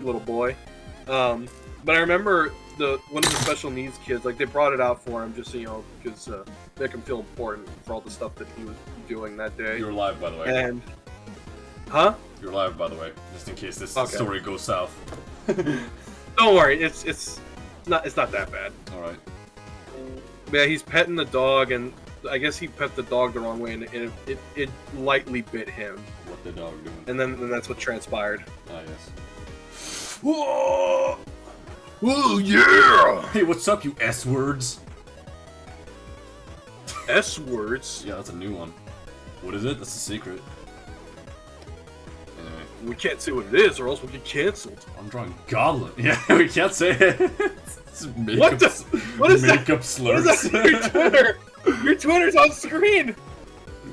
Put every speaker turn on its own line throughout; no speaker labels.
little boy. But I remember one of the special needs kids, like they brought it out for him just so because make him feel important for all the stuff that he was doing that day.
You're live, by the way.
And huh?
You're live, by the way, just in case this story goes south.
Don't worry, it's not that bad.
All right.
Yeah, he's petting the dog, and I guess he pet the dog the wrong way, and it lightly bit him.
What the dog doing?
And then that's what transpired.
Ah, yes.
Whoa! Whoa, yeah!
Hey, what's up, you S-words?
S-words?
Yeah, that's a new one. What is it? That's a secret. Anyway.
We can't say what it is, or else we'll get cancelled.
I'm drawing goblin. Yeah, we can't say it.
What the? What is
makeup
that?
slurs.
What is that? Your Twitter! Your Twitter's on screen!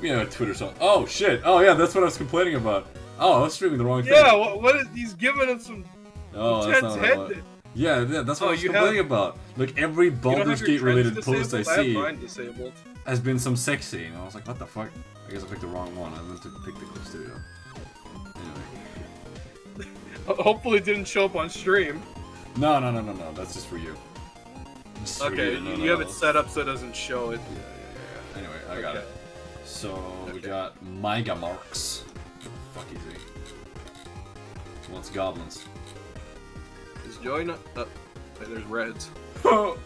Yeah, Twitter's on. Oh, shit. Oh, yeah, that's what I was complaining about. Oh, I was streaming the wrong thing.
Yeah, what is... He's giving us some...
That's not Yeah, that's what I was complaining about. Like, every Baldur's Gate related post I see has been some sex scene. And I was like, what the fuck? I guess I picked the wrong one. I meant to pick the Clip Studio. Anyway.
Hopefully it didn't show up on stream.
No. That's just for you. Just
okay,
for
you have it set up so it doesn't show it.
Yeah. Anyway, I got it. So, we got Myga Marks. Fuck easy. What's goblins?
Is Joey not... there's Reds. I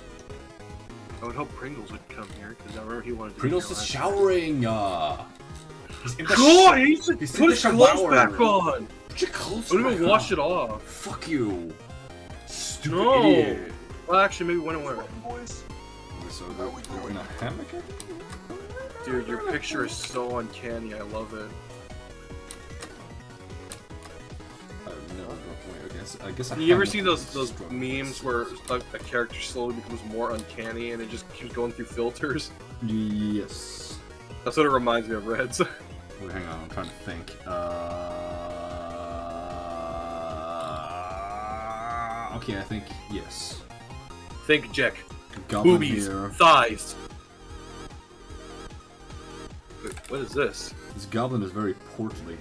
would hope Pringles would come here, because I remember he wanted to
Pringles is showering! He's in the
God, he's put
his
clothes back on!
Put your clothes
Don't
back
even wash it off.
Fuck you. Stupid
No!
idiot.
Well, actually, maybe when it wear it.
So they're in a hammock?
Dude, your picture is so uncanny, I love it.
I guess
you ever see those memes where a character slowly becomes more uncanny and it just keeps going through filters?
Yes.
That's what it reminds me of, Reds.
Wait, hang on, I'm trying to think. Okay, I think yes.
Think JEK.
Goblin
Boobies,
here.
thighs. Wait, what is this?
This goblin is very portly.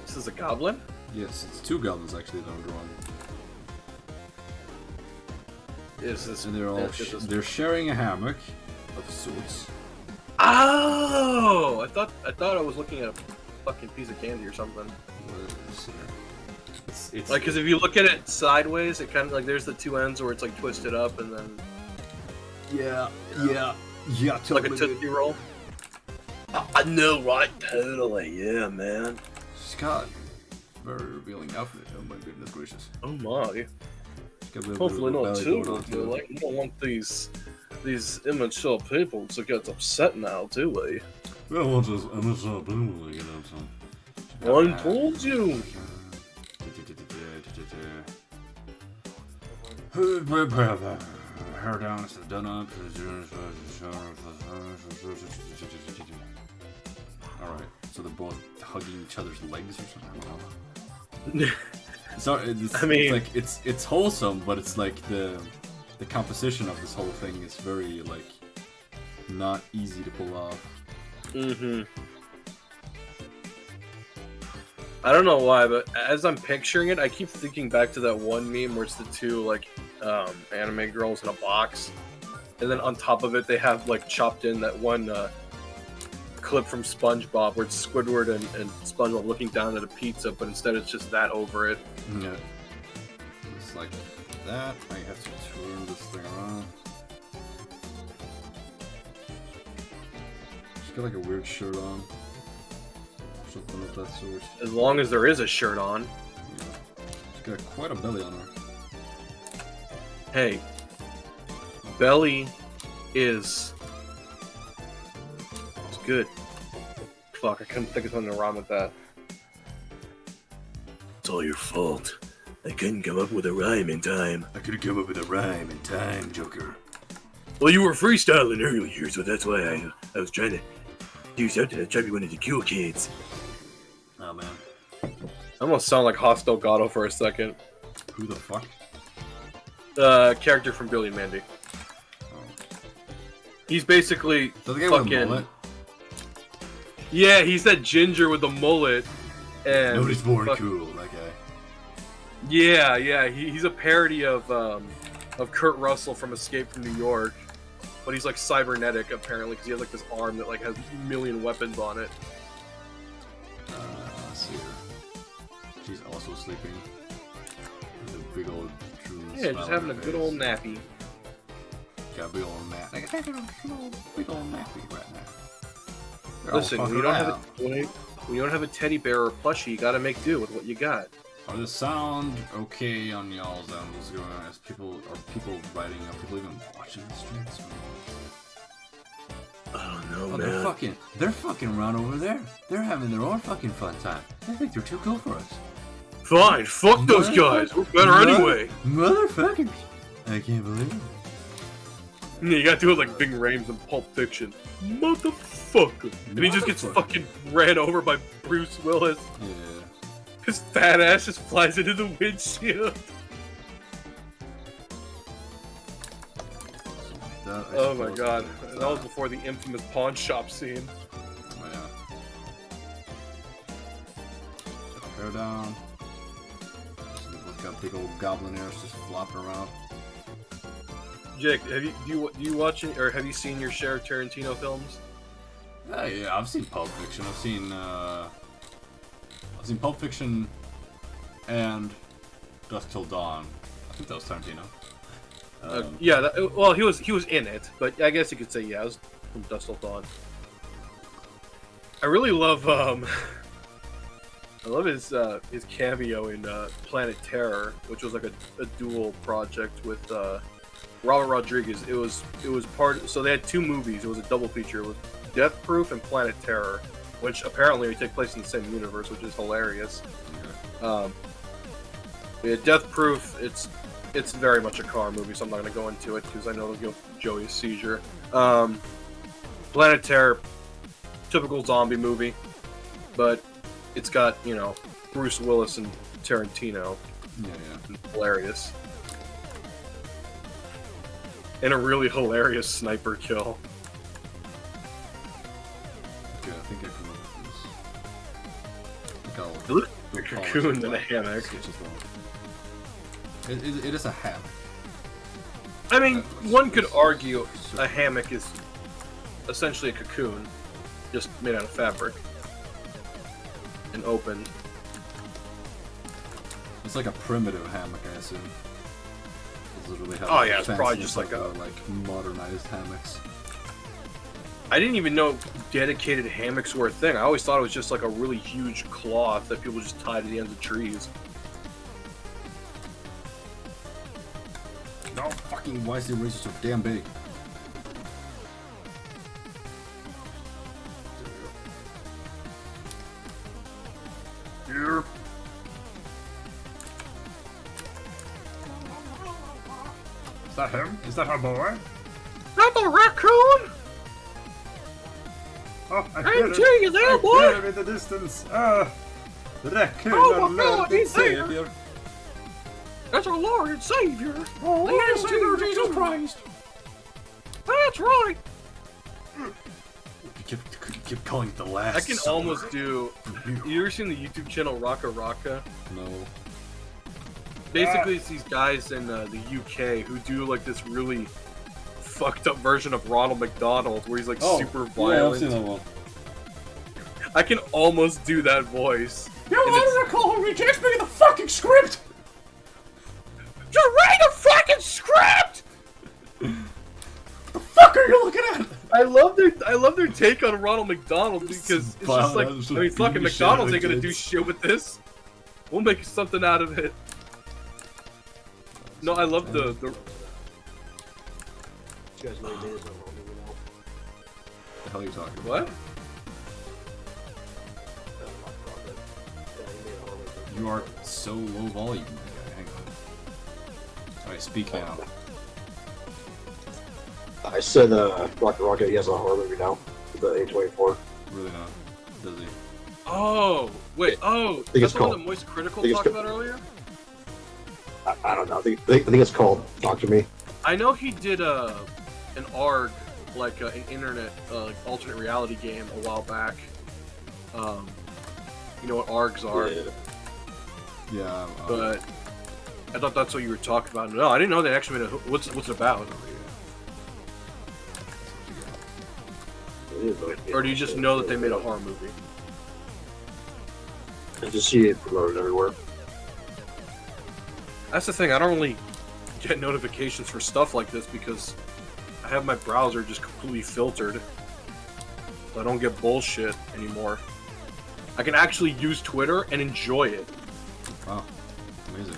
This is a goblin?
Yes, it's two goblins actually that I'm drawing.
Is this?
And they're sharing a hammock of sorts.
Oh! I thought I was looking at a fucking piece of candy or something. It's like, because if you look at it sideways, it kind of like there's the two ends where it's like twisted up and then.
Yeah.
Like a Tootsie Roll. I know, right? Totally, yeah, man.
Scott, very revealing outfit. Oh my goodness gracious.
Oh my. Hopefully not too much. Like, we don't want these immature people to get upset now, do we?
We don't want these immature people to get upset.
I told you.
Hair down, it's done up. Alright, so they're both hugging each other's legs or something. I don't know. So it's wholesome, but it's like the composition of this whole thing is very like not easy to pull off.
I don't know why, but as I'm picturing it, I keep thinking back to that one meme where it's the two like anime girls in a box, and then on top of it they have like chopped in that one clip from SpongeBob where it's Squidward and SpongeBob looking down at a pizza, but instead it's just that over it.
Yeah. It's like that. I have to turn this thing around. She's got like a weird shirt on. Something of that sort.
As long as there is a shirt on.
Yeah. She's got quite a belly on her.
Hey. Belly is... It's good. Fuck, I couldn't think of something wrong with that. It's all your fault. I couldn't come up with a rhyme in time.
Joker.
Well, you were freestyling earlier, so that's why I was trying to do something. I was trying to be one of the cool kids.
Oh, man.
I almost sound like Hostile Gato for a second.
Who the fuck?
The character from Billy and Mandy.
Oh.
He's basically
the guy
fucking...
with a mullet?
Yeah, he's that ginger with the mullet. And
nobody's born cool, that guy.
Yeah, he's a parody of Kurt Russell from Escape from New York, but he's like cybernetic apparently because he has like this arm that like has a million weapons on it.
Let's see her. She's also sleeping. With a big old
yeah, just having a good old nappy.
Got a big old nappy. I got a big old nappy right now.
Listen, when you don't have a teddy bear or plushie, you gotta make do with what you got.
Are the sound okay on y'all's end? What's going on? Are people writing? Are people even watching the streams?
I don't know,
man. They're fucking around over there. They're having their own fucking fun time. They think they're too cool for us.
Fine, fuck those guys. We're better anyway.
Motherfuckers. I can't believe it.
Yeah, you gotta do it like Ving Rhames in Pulp Fiction. Motherfucker. And he just gets fucking ran over by Bruce Willis.
Yeah.
His fat ass just flies into the windshield. Oh my god. That was before the infamous pawn shop scene.
Oh yeah. Put her hair down. Look got big old goblin ears just flopping around.
Jake, do you watch it, or have you seen your share of Tarantino films?
Yeah, I've seen Pulp Fiction. I've seen Pulp Fiction and Dusk Till Dawn. I think that was Tarantino.
Yeah, well, he was in it, but I guess you could say yeah, it was from Dusk Till Dawn. I really love I love his cameo in Planet Terror, which was like a dual project with Robert Rodriguez. It was part. So they had two movies. It was a double feature. It was Death Proof and Planet Terror, which apparently take place in the same universe, which is hilarious. Yeah, Death Proof. It's very much a car movie, so I'm not going to go into it because I know it'll give Joey a seizure. Planet Terror, typical zombie movie, but it's got, you know, Bruce Willis and Tarantino.
Yeah.
Hilarious. And a really hilarious sniper kill.
Okay, I think I can look at this.
It looks like a cocoon in a hammock.
It is a hammock.
I mean, one could argue a hammock is essentially a cocoon, just made out of fabric. And open.
It's like a primitive hammock, I assume. It's literally how
oh yeah, it's probably just like
modernized hammocks.
I didn't even know dedicated hammocks were a thing. I always thought it was just like a really huge cloth that people just tie to the ends of trees.
No, fucking, why is the eraser so damn big?
Here.
Is that him? Is that our boy?
I'm a raccoon!
Oh, I
see you there, boy!
I hear him in the distance. The raccoon,
oh
our
my God,
Lord and Savior.
That's our Lord and Savior!
Oh, Lord and Savior Jesus Christ!
That's right!
You keep calling it the last.
I can almost do. You ever seen the YouTube channel Raccoogaloo?
No.
Basically, it's these guys in the UK who do like this really fucked up version of Ronald McDonald, where he's like super violent.
Yeah, I've seen that one.
I can almost do that voice.
You wanted to call me? Just me the fucking script.
Just read the fucking script.
The fuck are you looking at?
I love their take on Ronald McDonald because it's just like, I mean, fucking McDonald's ain't gonna do shit with this. We'll make something out of it. No, I love the.
You guys know it is on Roman, you know.
The hell are you talking about?
What?
You are so low volume. Hang on. Alright, speak now.
I said Rocket, he has a horror movie now. The A24.
Really not. Does he?
Oh, wait. Oh, that's the one that Moist Critical talked about earlier?
I don't know. I think it's called Talk to Me.
I know he did an ARG, like an internet alternate reality game a while back. You know what ARGs are.
Yeah.
But I thought that's what you were talking about. No, I didn't know they actually made a... What's it about? Or do you just know that they made a horror movie?
I just see it promoted everywhere.
That's the thing, I don't really get notifications for stuff like this because I have my browser just completely filtered. So I don't get bullshit anymore. I can actually use Twitter and enjoy it.
Wow, amazing.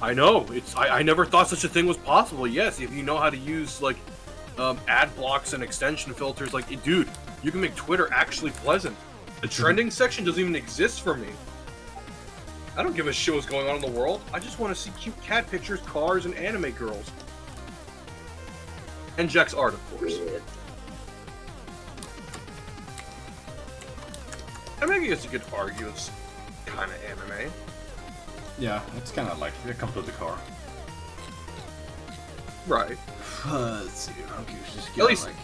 I know, I never thought such a thing was possible. Yes, if you know how to use like ad blocks and extension filters, like dude, you can make Twitter actually pleasant. The trending section doesn't even exist for me. I don't give a shit what's going on in the world. I just want to see cute cat pictures, cars, and anime girls. And JEK's art, of course. I mean, I guess you could argue it's kind of anime.
Yeah, it's kind of like it comes with the car.
Right.
Let's see. Okay, just get
At least...
like.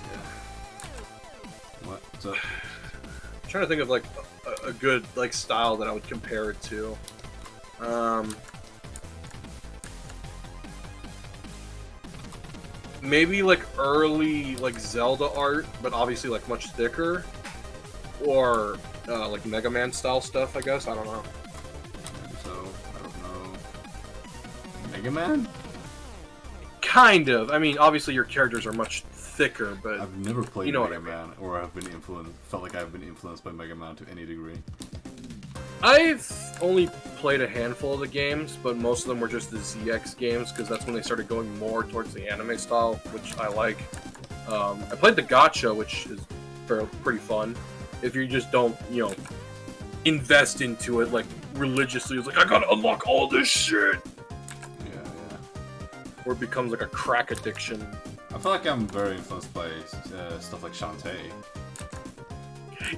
What? What's up?
I'm trying to think of like a good like style that I would compare it to. Maybe like early like Zelda art, but obviously like much thicker, or like Mega Man style stuff. I guess I don't know.
So I don't know. Mega Man?
Kind of. I mean, obviously your characters are much thicker, but
I've never played
you know
Mega Man, or I've been felt like I've been influenced by Mega Man to any degree.
I've only played a handful of the games, but most of them were just the ZX games, because that's when they started going more towards the anime style, which I like. I played the Gacha, which is pretty fun. If you just don't, you know, invest into it, like, religiously. It's like, I gotta unlock all this shit!
Yeah.
Or it becomes like a crack addiction.
I feel like I'm very influenced by stuff like Shantae.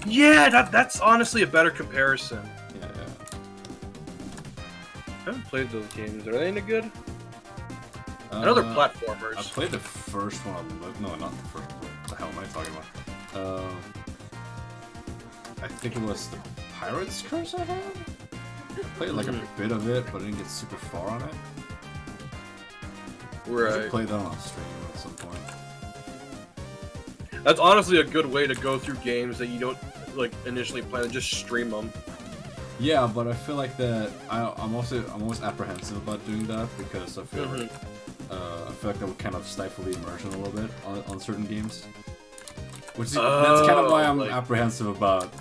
Yeah, that's honestly a better comparison.
Yeah.
I haven't played those games. Are they any good? I know they're platformers.
I played the first one. No, not the first one. What the hell am I talking about? I think it was the Pirate's Curse I had? I played like a bit of it, but I didn't get super far on it.
Right.
I should play that on stream at some point.
That's honestly a good way to go through games that you don't like initially plan to just stream them.
Yeah, but I feel like that I'm always apprehensive about doing that because I feel like that would kind of stifle the immersion a little bit on certain games. Which is, that's kind of why I'm apprehensive about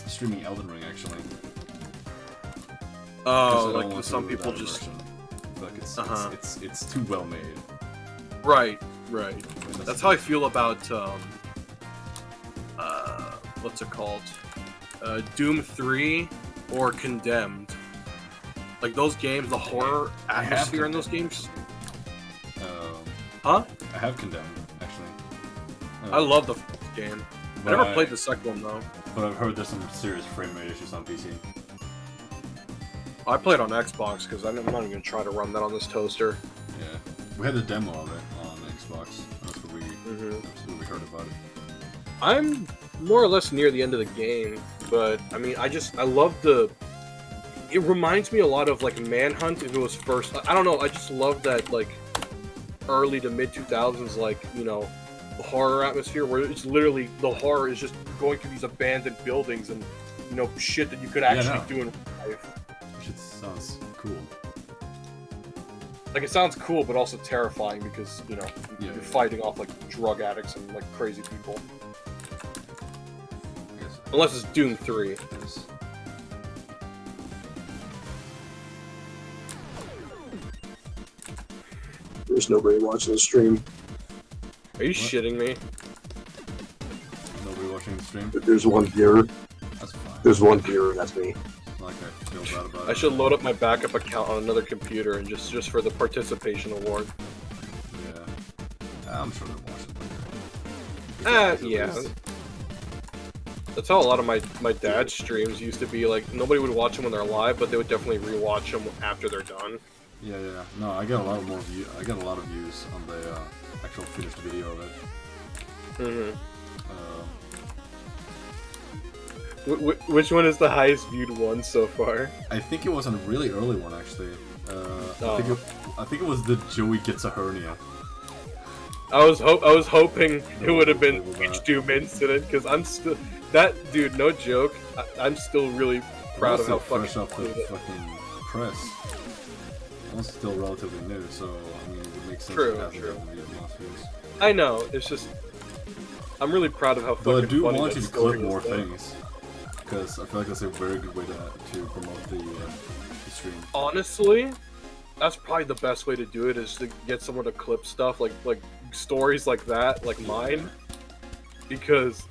streaming Elden Ring actually.
Oh, like some people just.
I feel like it's too well made.
Right. That's how I feel about what's it called? Doom 3 or Condemned. Like those games, the horror atmosphere in those games. Huh?
I have Condemned actually.
I love the game. I never played the second one though.
But I've heard there's some serious frame rate issues on PC.
I played on Xbox because I'm not even gonna try to run that on this toaster.
Yeah, we had the demo of it on Xbox. That's what we heard about it.
I'm more or less near the end of the game, but I mean, I love the. It reminds me a lot of like Manhunt if it was first. I don't know. I just love that like early to mid 2000s, like you know, the horror atmosphere where it's literally the horror is just going through these abandoned buildings and you know shit that you could actually do in life.
Which sounds cool.
Like it sounds cool, but also terrifying because you know you're fighting off like drug addicts and like crazy people. Unless it's Doom 3.
There's nobody watching the stream.
Are you shitting me?
Nobody watching the stream?
There's one viewer.
That's fine.
There's one viewer, that's me.
Like I feel bad about it.
I should load up my backup account on another computer and just for the participation award.
Yeah. I'm sure they're watching.
Yeah. That's how a lot of my dad's streams used to be. Like nobody would watch them when they're live, but they would definitely rewatch them after they're done.
Yeah. No, I got a lot more views. I got a lot of views on the actual finished video of it.
Which one is the highest viewed one so far?
I think it was a really early one actually. I think it was the Joey gets a hernia.
I was hoping it would have been Doom incident because I'm still that dude. No joke. I'm still really proud of how
fresh off the fucking press. It's still relatively new, so I mean, it makes sense to have the most views.
I know. It's just I'm really proud of how fucking.
But I do
funny
want you to
story
clip more
is, though.
things because I feel like that's a very good way to promote the stream.
Honestly, that's probably the best way to do it is to get someone to clip stuff like stories like that, like mine, because,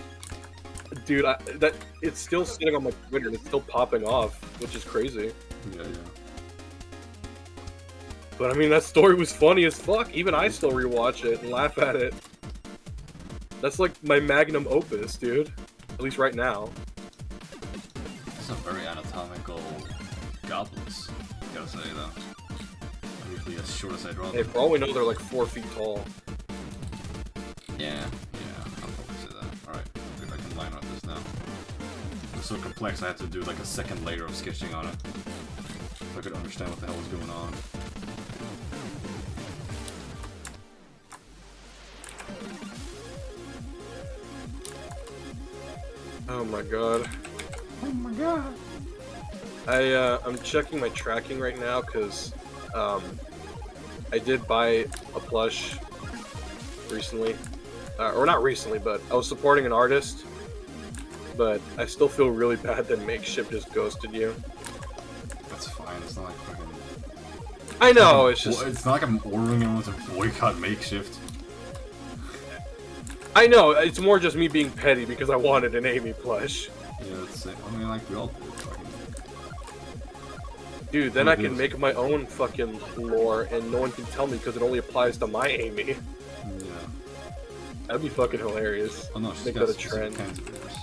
dude, that it's still sitting on my Twitter and it's still popping off, which is crazy.
Yeah.
But I mean, that story was funny as fuck. Even I still rewatch it and laugh at it. That's like my magnum opus, dude. At least right now.
It's a very anatomical goblins, gotta say though. Usually as short as I'd rather.
Hey, for all we know, they're like 4 feet tall.
Yeah, I'll probably say that. Alright, if I can line up this now. It's so complex, I had to do like a second layer of sketching on it. So I could understand what the hell was going on.
Oh my god.
Oh my god.
I'm checking my tracking right now because I did buy a plush recently. Or not recently, but I was supporting an artist. But I still feel really bad that Makeshift just ghosted you.
That's fine, it's not like fucking...
I know, it's just...
It's not like I'm ordering anyone to boycott Makeshift.
I know, it's more just me being petty because I wanted an Amy plush.
Yeah, that's it. I mean, like, we all do. Fucking...
Dude, then I can make my own fucking lore and no one can tell me because it only applies to my Amy.
Yeah.
That'd be fucking hilarious.
Oh no, she's
Make
got
that a trend.
kinds of ears.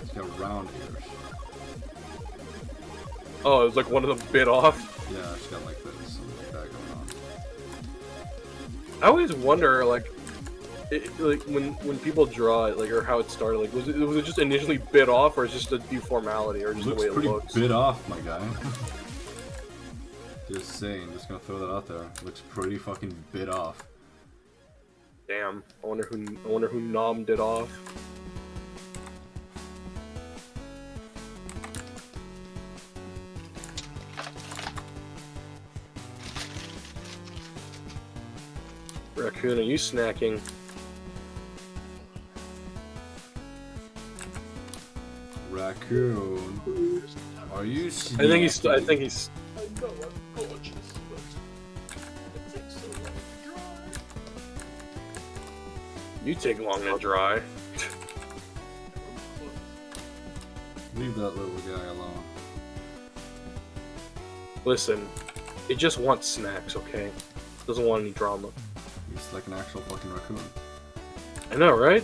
She's got round ears.
Oh, it was like one of them bit off?
Yeah, she's got like this, something like that going on.
I always wonder, like, like when people draw it, like, or how it started, like, was it just initially bit off, or is it just a deformality, or just the way it looks?
Looks pretty bit off, my guy. Just saying, just gonna throw that out there. Looks pretty fucking bit off.
Damn, I wonder who nommed it off. Raccoon, are you snacking?
Raccoon, are you snacking?
I think he's.
I know I'm gorgeous, but it takes so long to dry.
You take long to dry.
Leave that little guy alone.
Listen, it just wants snacks, okay? Doesn't want any drama.
He's like an actual fucking raccoon.
I know, right?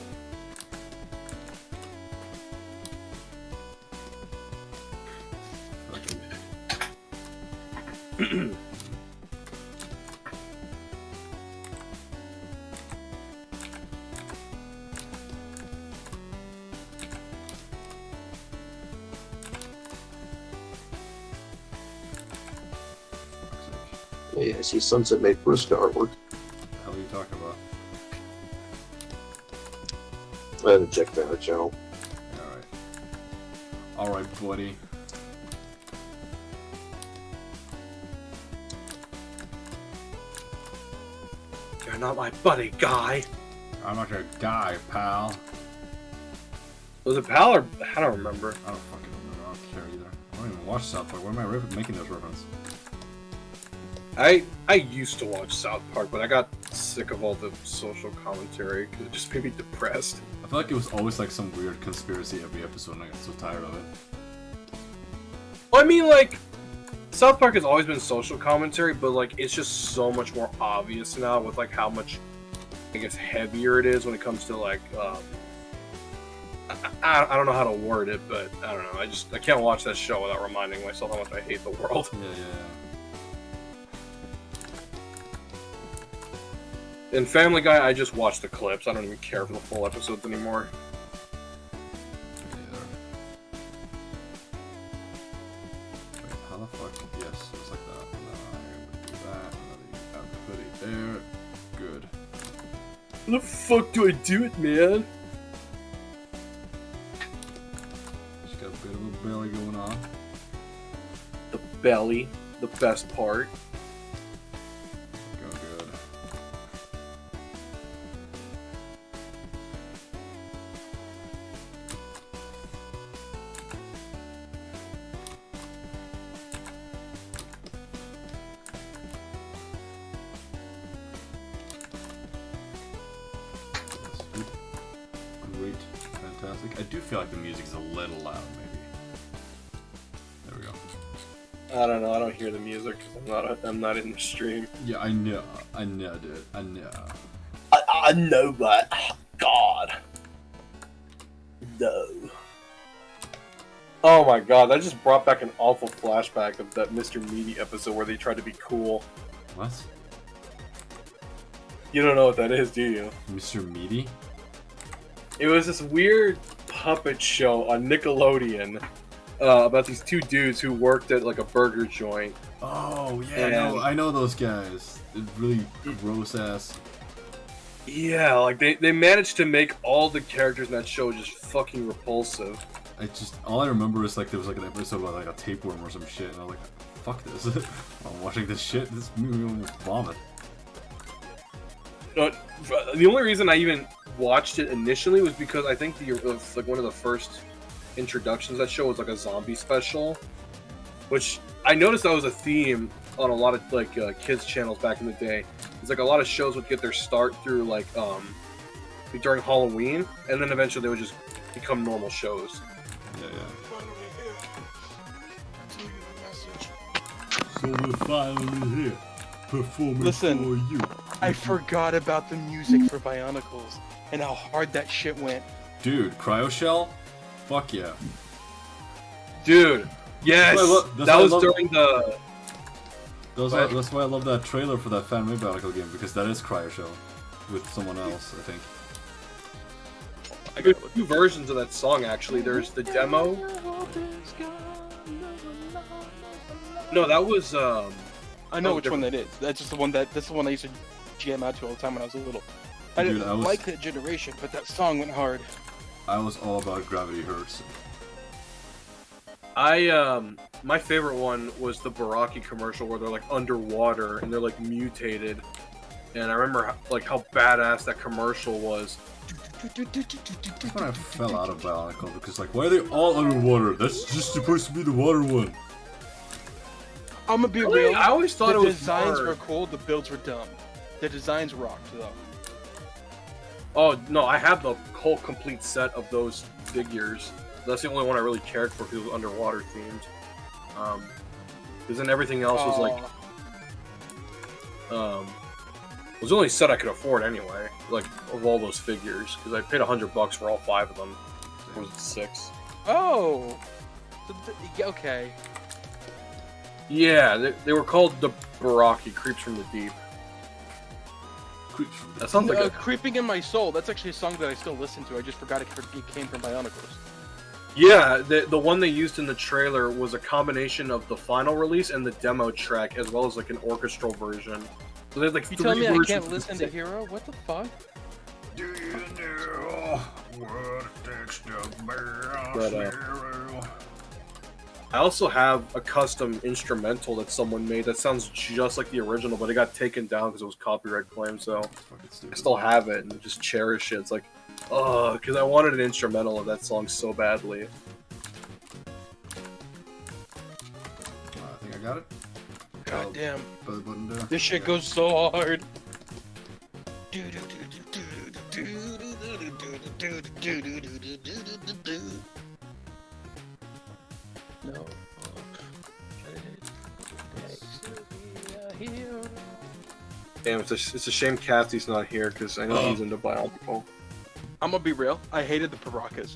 Hey, I see Sunset made Briska artwork.
What the hell are you talking about?
I had to check that channel.
Alright. Alright, buddy.
You're not my buddy, guy.
I'm not your guy, pal.
Was it pal or I don't remember.
I don't fucking remember. I don't care either. I don't even watch South Park. Why am I making those references?
I used to watch South Park, but I got sick of all the social commentary because it just made me depressed.
I feel like it was always like some weird conspiracy every episode and I got so tired of it.
Well, I mean, like, South Park has always been social commentary, but, like, it's just so much more obvious now with, like, how much, I guess, heavier it is when it comes to, like, I don't know how to word it, but I don't know. I can't watch that show without reminding myself how much I hate the world.
Yeah.
In Family Guy, I just watch the clips. I don't even care for the full episodes anymore.
the fuck? Yes, just like that. And then I would do that, and then you have the hoodie there. Good.
How the fuck do I do it, man?
Just got a bit of a belly going on.
The belly, the best part.
Go good. Great, fantastic. I do feel like the music's a little loud, maybe. There we go.
I don't know. I don't hear the music. I'm not in the stream.
Yeah, I know, dude. I know.
I know, but God, no. Oh my God, that just brought back an awful flashback of that Mr. Meaty episode where they tried to be cool.
What?
You don't know what that is, do you?
Mr. Meaty?
It was this weird puppet show on Nickelodeon about these two dudes who worked at like a burger joint.
Oh yeah, I know those guys. They're really gross ass.
Yeah, like they managed to make all the characters in that show just fucking repulsive.
All I remember is like there was like an episode about like a tapeworm or some shit, and I was like, fuck this. I'm watching this shit. This movie made me vomit.
No, the only reason I even watched it initially was because I think like one of the first introductions of that show was like a zombie special, which I noticed that was a theme on a lot of like kids channels back in the day. It's like a lot of shows would get their start through like during Halloween, and then eventually they would just become normal shows.
Yeah.
So we're finally here, performing for you.
I forgot about the music for Bionicles and how hard that shit went.
Dude, Cryoshell? Fuck yeah.
Dude, yes! That was during the...
That's why I love that trailer for that fan-made Bionicle game, because that is Cryoshell with someone else, I think.
There's two versions of that song, actually. There's the demo. No, that was,
I know which one that is. That's just the one that's the one I used to jam out to all the time when I was little. I didn't like that generation, but that song went hard.
I was all about Gravity Hurts.
My favorite one was the Baraki commercial where they're like underwater and they're like mutated. And I remember like how badass that commercial was.
That's when I fell out of Bionicle, because like, why are they all underwater? That's just supposed to be the water one.
I'm gonna be real.
I always thought
the
it was
designs
hard.
were cool, the builds were dumb. The designs rocked though.
Oh no, I have the whole complete set of those figures. That's the only one I really cared for because it was underwater themed. Because then everything else was like, it was the only set I could afford anyway. Like of all those figures, because I paid $100 for all 5 of them. Or was it 6?
Oh, okay.
Yeah, they were called the Baraki Creeps from the Deep. That sounds like
Creeping in My Soul. That's actually a song that I still listen to. I just forgot it came from Bionicles.
Yeah, the one they used in the trailer was a combination of the final release and the demo track, as well as like an orchestral version. So there's like
You
3
tell me I
versions
can't
of
listen to Hero? What the fuck?
Do you know what it takes to
But, I also have a custom instrumental that someone made that sounds just like the original, but it got taken down because it was copyright claim, so I still have it and just cherish it. It's like, because I wanted an instrumental of that song so badly.
I think I got it.
God damn.
Put the button there.
This shit goes so hard. No.
Damn, it's a shame Cassie's not here because I know he's into Bionicle.
I'm gonna be real. I hated the Parakas.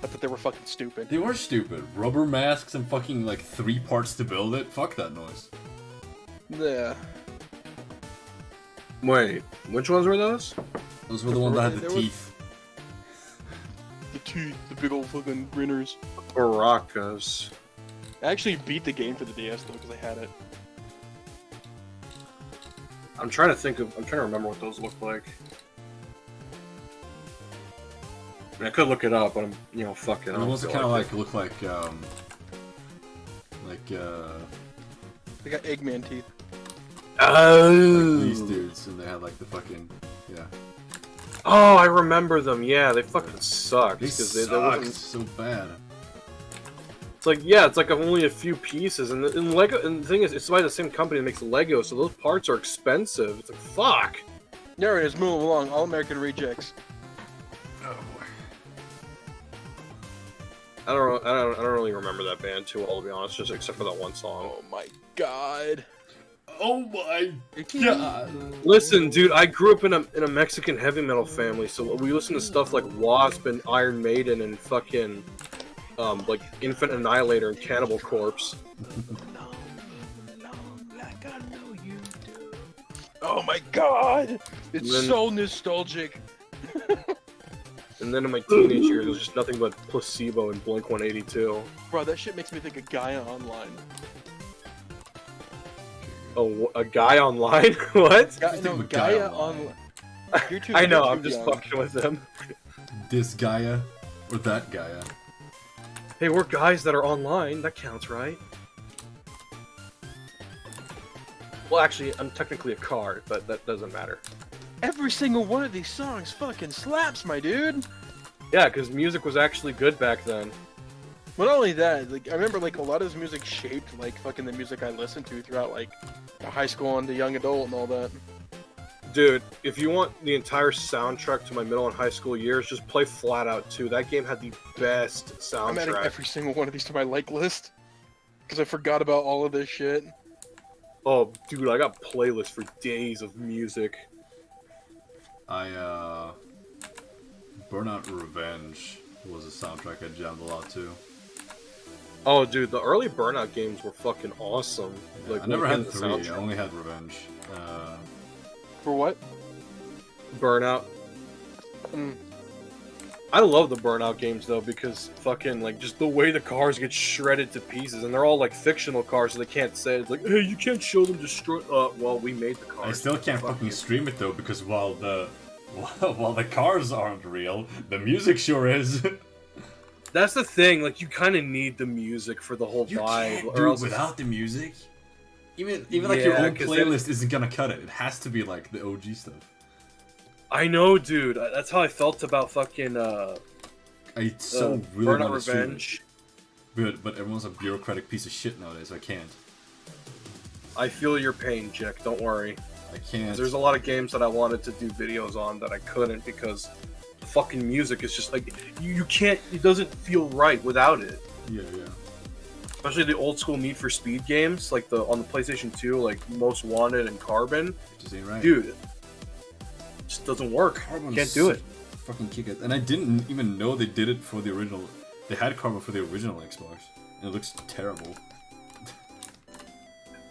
I thought they were fucking stupid.
They were stupid. Rubber masks and fucking like 3 parts to build it. Fuck that noise.
Yeah.
Wait, which ones were those?
Those were the ones that had the teeth.
The teeth, the big old fucking grinners.
Barakas.
I actually beat the game for the DS though because I had it.
I'm trying to remember what those look like. I mean, I could look it up, but I'm, fucking.
And the ones that kind of look like,
They got Eggman teeth.
Oh.
like these dudes, and they had like the fucking, yeah.
Oh, I remember them. Yeah, they fucking sucked.
They suck so bad.
It's like, yeah, it's like only a few pieces, and Lego. And the thing is, it's by the same company that makes Lego, so those parts are expensive. It's like, fuck.
There it is. Moving along. All American Rejects.
Oh boy.
I don't really remember that band too well, to be honest, just except for that one song.
Oh my god.
Oh my god.
Listen, dude, I grew up in a Mexican heavy metal family, so we listen to stuff like Wasp and Iron Maiden and fucking like Infant Annihilator and Cannibal Corpse.
Oh my god! It's so nostalgic.
And then in my teenage years, it was just nothing but Placebo and Blink-182.
Bro, that shit makes me think of Gaia Online.
Oh, a guy online? What?
Gaia Online.
I know, I'm just fucking with them.
This Gaia, or that Gaia.
Hey, we're guys that are online. That counts, right? Well, actually, I'm technically a card, but that doesn't matter.
Every single one of these songs fucking slaps, my dude.
Yeah, because music was actually good back then.
But not only that, like I remember like a lot of this music shaped like fucking the music I listened to throughout like the high school and the young adult and all that.
Dude, if you want the entire soundtrack to my middle and high school years, just play Flat Out 2. That game had the best soundtrack.
I'm adding every single one of these to my like list because I forgot about all of this shit.
Oh, dude, I got playlists for days of music.
Burnout Revenge was a soundtrack I jammed a lot too.
Oh, dude, the early Burnout games were fucking awesome.
Yeah,
like,
I never had 3,
soundtrack.
I only had Revenge.
For what?
Burnout. I love the Burnout games though, because fucking like just the way the cars get shredded to pieces, and they're all like fictional cars, so they can't say it's like, hey, you can't show them destroy. Well, we made the cars.
I still can't fucking stream it though, because while the cars aren't real, the music sure is.
That's the thing. Like, you kind of need the music for the whole
You
vibe.
can't do it without the music. Even like your own playlist isn't gonna cut it. It has to be like the OG stuff.
I know, dude. That's how I felt about fucking
I really
Burnout
want to stream
Revenge.
it. Good, but everyone's a bureaucratic piece of shit nowadays, so I can't.
I feel your pain, Jack. Don't worry.
I can't.
There's a lot of games that I wanted to do videos on that I couldn't because the fucking music is just like you can't. It doesn't feel right without it.
Yeah.
Especially the old school Need for Speed games, like on the PlayStation 2, like Most Wanted and Carbon.
Just ain't right.
Dude, it just doesn't work.
Carbon's
Can't do it.
Fucking kick it. And I didn't even know they did it for the original. They had Carbon for the original Xbox, and it looks terrible.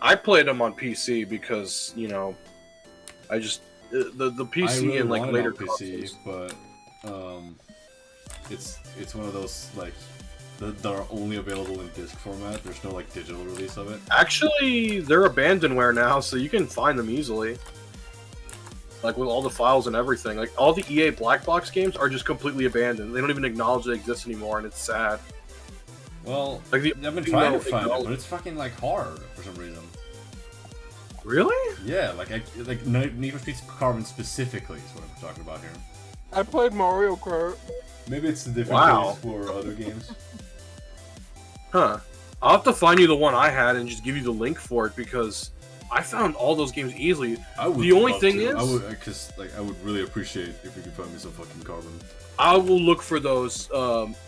I played them on PC because I just the PC
I really
and like
wanted
later
on PC,
consoles.
but it's one of those like that are only available in disc format. There's no like digital release of it.
Actually, they're abandonware now, so you can find them easily. Like with all the files and everything. Like all the EA Black Box games are just completely abandoned. They don't even acknowledge they exist anymore, and it's sad.
Well,
Like
I've been trying to find it, but it's fucking like hard for some reason.
Really?
Yeah, like Need for Speed Carbon specifically is what I'm talking about here.
I played Mario Kart.
Maybe it's the different
Wow.
for other games.
Huh. I'll have to find you the one I had and just give you the link for it because I found all those games easily.
I would.
The only
love
thing
to.
is,
I would really appreciate if you could find me some fucking Carbon.
I will look for those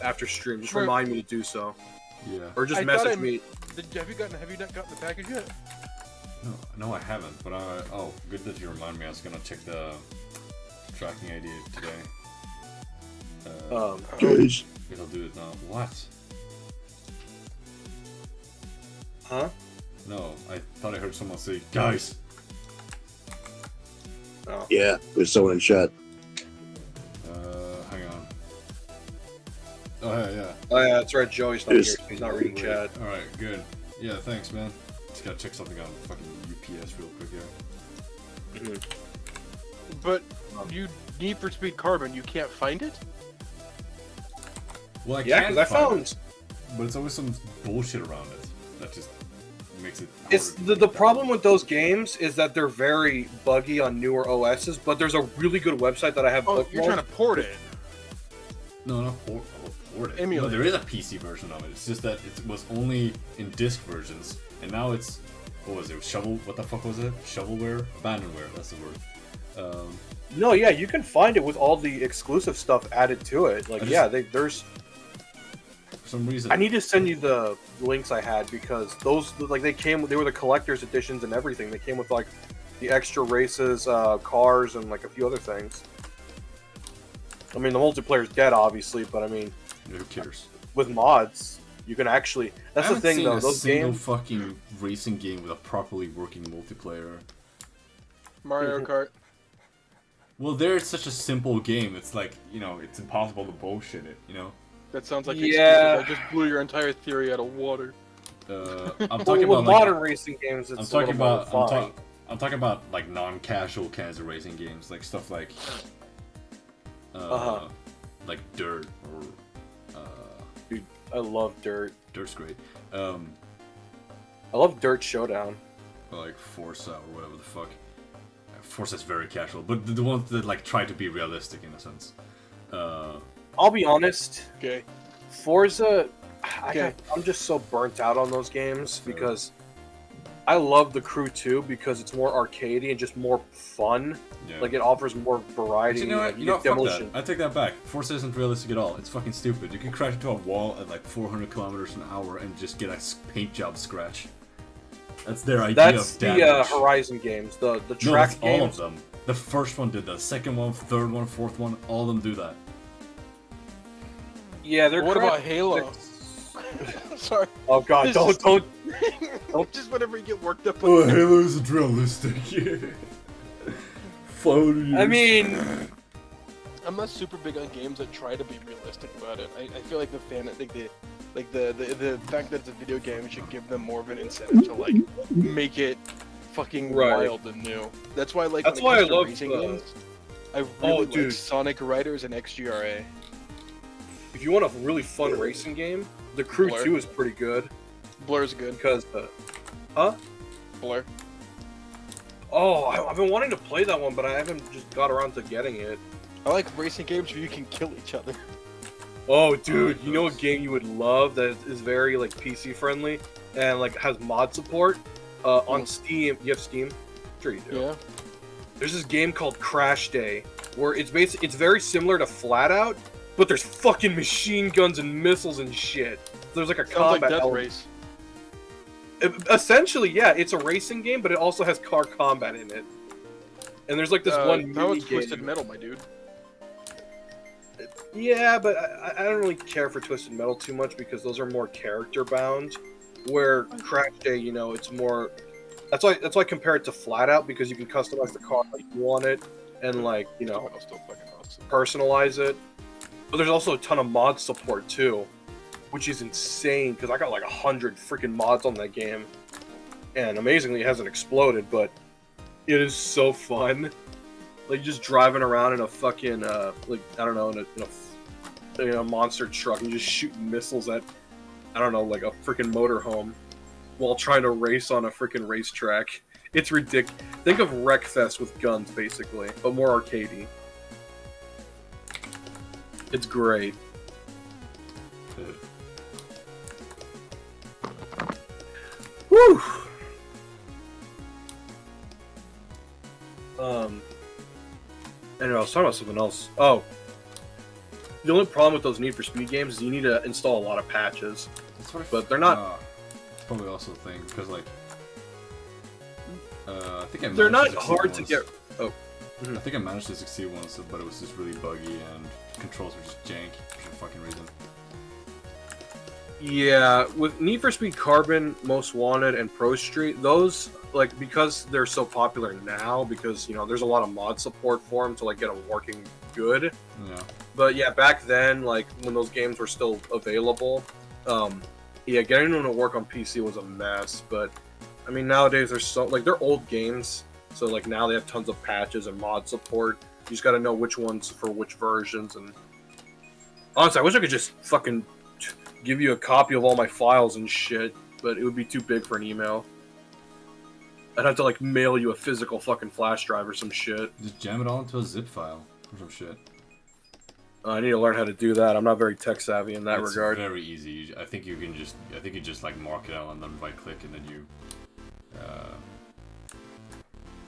after stream. Just remind me to do so,
Yeah.
or just message me.
Have you not gotten the package yet?
No, I haven't. But oh, good that you remind me. I was gonna check the tracking ID today.
Guys.
I'll do it now. What?
Huh?
No, I thought I heard someone say, "Guys."
Oh.
Yeah, there's someone in chat.
Hang on. Oh yeah.
Oh yeah, that's right. Joey's not here. He's not reading chat.
All right, good. Yeah, thanks, man. Just gotta check something on fucking UPS real quick here.
But you Need for Speed Carbon, you can't find it?
Well,
yeah, because I found
it, but it's always some bullshit around it that just makes it.
It's the problem with those games is that they're very buggy on newer OSs. But there's a really good website that I have.
Oh, you're trying to port it?
No, not port it.
Emulate.
No, there is a PC version of it. It's just that it was only in disc versions, and now it's what was it? What the fuck was it? Shovelware, abandonware. That's the word.
No, yeah, you can find it with all the exclusive stuff added to it. Like, there's.
For some reason,
I need to send you the links I had because those, like, they were the collector's editions and everything. They came with like the extra races, cars, and like a few other things. I mean, the multiplayer's dead, obviously, but I mean,
who cares?
With mods, you can actually. That's the thing, though. Those games.
Fucking racing game with a properly working multiplayer.
Mario Kart.
Well, it's such a simple game. It's like, it's impossible to bullshit it.
That sounds like I just blew your entire theory out of water.
I'm talking
about
modern
racing games. It's
I'm talking about like non-casual kinds of racing games, like stuff like like Dirt or
Dude, I love Dirt.
Dirt's great.
I love Dirt Showdown.
Or like Forza or whatever the fuck. Forza's very casual, but the ones that like try to be realistic in a sense.
I'll be honest.
Okay.
Forza, I'm just so burnt out on those games because I love the Crew 2 because it's more arcadey and just more fun. Yeah. Like, it offers more variety.
But fuck that. I take that back. Forza isn't realistic at all. It's fucking stupid. You can crash into a wall at like 400 kilometers an hour and just get a paint job scratch. That's their idea of damage.
That's the Horizon games. The track games.
All of them. The first one did that. The second one, third one, fourth one, all of them do that.
Yeah, they're.
What about Halo? Sorry.
Oh god, don't.
Just whenever you get worked up.
Oh, Halo isn't realistic.
I mean,
I'm not super big on games that try to be realistic about it. I feel like the fact that it's a video game should give them more of an incentive to like make it fucking wild and new. That's why when it comes to racing games, I really like Sonic Riders and XGRA.
If you want a really fun racing game, the Crew 2 is pretty good.
Blur's good.
Because,
Blur.
Oh, I've been wanting to play that one, but I haven't just got around to getting it.
I like racing games where you can kill each other.
Oh, dude, you know a game you would love that is very, like, PC friendly and, like, has mod support? On Steam. You have Steam? Sure you do.
Yeah.
There's this game called Crash Day, where it's very similar to Flat Out, but there's fucking machine guns and missiles and shit. There's like a combat
Death
element.
Race.
Essentially, yeah, it's a racing game, but it also has car combat in it. And there's like this one mini game.
Twisted Metal, my dude.
Yeah, but I don't really care for Twisted Metal too much because those are more character bound. Where Crash Day, it's more. That's why I compare it to Flat Out because you can customize the car like you want it and like personalize it. But there's also a ton of mod support too, which is insane because I got like 100 freaking mods on that game, and amazingly it hasn't exploded, but it is so fun. Like just driving around in a fucking like I don't know in a monster truck and just shooting missiles at like a freaking motorhome while trying to race on a freaking racetrack. It's ridiculous. Think of Wreckfest with guns basically, but more arcadey. It's great. Woo! Anyway, I was talking about something else. Oh. The only problem with those Need for Speed games is you need to install a lot of patches. But they're not...
It's probably also a thing, because like... I think I
they're not hard to get... Oh.
I think I managed to succeed once, but it was just really buggy and controls were just jank for some fucking reason.
Yeah, with Need for Speed Carbon, Most Wanted, and Pro Street, those, like, because they're so popular now, because, you know, there's a lot of mod support for them to, like, get them working good.
Yeah.
But, yeah, back then, like, when those games were still available, yeah, getting them to work on PC was a mess. But, I mean, nowadays, they're so, like, they're old games, so, like, now they have tons of patches and mod support. You just gotta know which ones for which versions, and honestly, I wish I could just fucking give you a copy of all my files and shit, but it would be too big for an email. I'd have to, like, mail you a physical fucking flash drive or some shit.
Just jam it all into a zip file or some shit.
I need to learn how to do that. I'm not very tech savvy in that regard.
It's very easy. I think you just like mark it out and then right click and then you. I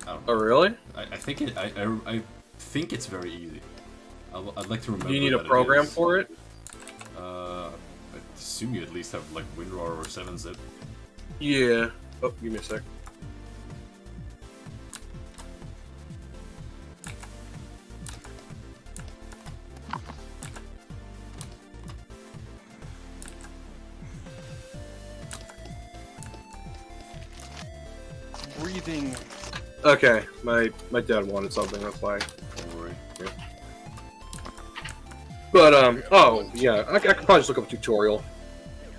don't know.
Oh really?
I think it's very easy. I'd like to remember.
Do you need a program for it?
I assume you at least have like WinRAR or 7-zip.
Yeah. Oh, give me a sec.
Breathing.
Okay, my dad wanted something. That's why.
Don't worry.
Yeah. But oh yeah, I could probably just look up a tutorial.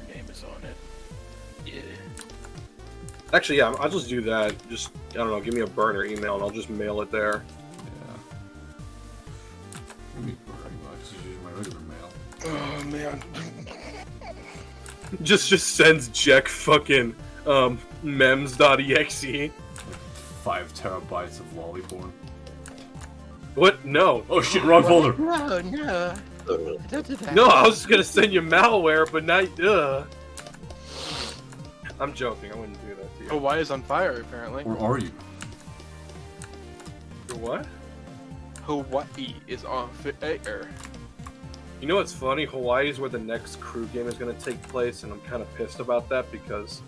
Your name is on it. Yeah.
Actually, yeah, I'll just do that. Just, I don't know, give me a burner email and I'll just mail it there.
Yeah. Give me just use my regular mail.
Oh man.
just sends JEK fucking mems.exe.
5 terabytes of lolly porn.
What? No.
Oh shit, wrong folder.
No. Don't do that.
No, I was just gonna send you malware, but not. I'm joking. I wouldn't do that to you.
Hawaii is on fire, apparently.
Or are you?
For what?
Hawaii is on fire.
You know what's funny? Hawaii is where the next crew game is gonna take place, and I'm kind of pissed about that because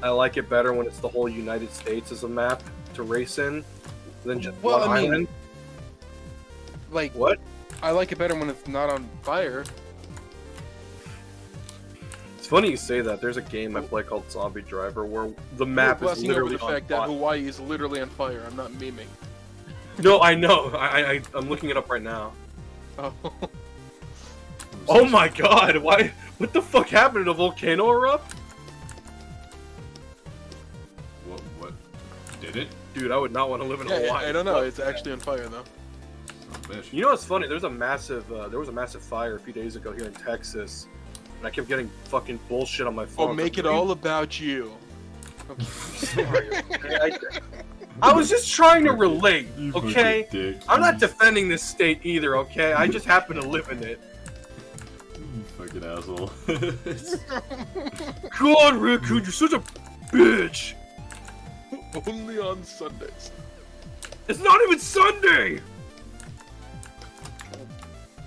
I like it better when it's the whole United States as a map to race in than just one island.
Like,
What?
I like it better when it's not on fire.
It's funny you say that. There's a game I play called Zombie Driver where the map is
Glossing over
literally
the
on
fact that
fire.
Hawaii is literally on fire. I'm not memeing.
No, I know. I'm looking it up right now.
Oh.
Oh my god! Why? What the fuck happened? Did a volcano erupt?
What? Did it?
Dude, I would not want to live in
Yeah,
Hawaii.
I don't know.
Fuck
It's
that.
actually on fire though.
Bitch.
You know what's funny? There was a massive fire a few days ago here in Texas, and I kept getting fucking bullshit on my phone.
Oh, make it all about you.
Sorry. I was just trying to relate,
You
okay?
fucking dick.
I'm not defending this state either, okay? I just happen to live in it.
You fucking asshole.
God, Raccoon, you're such a bitch!
Only on Sundays.
It's not even Sunday!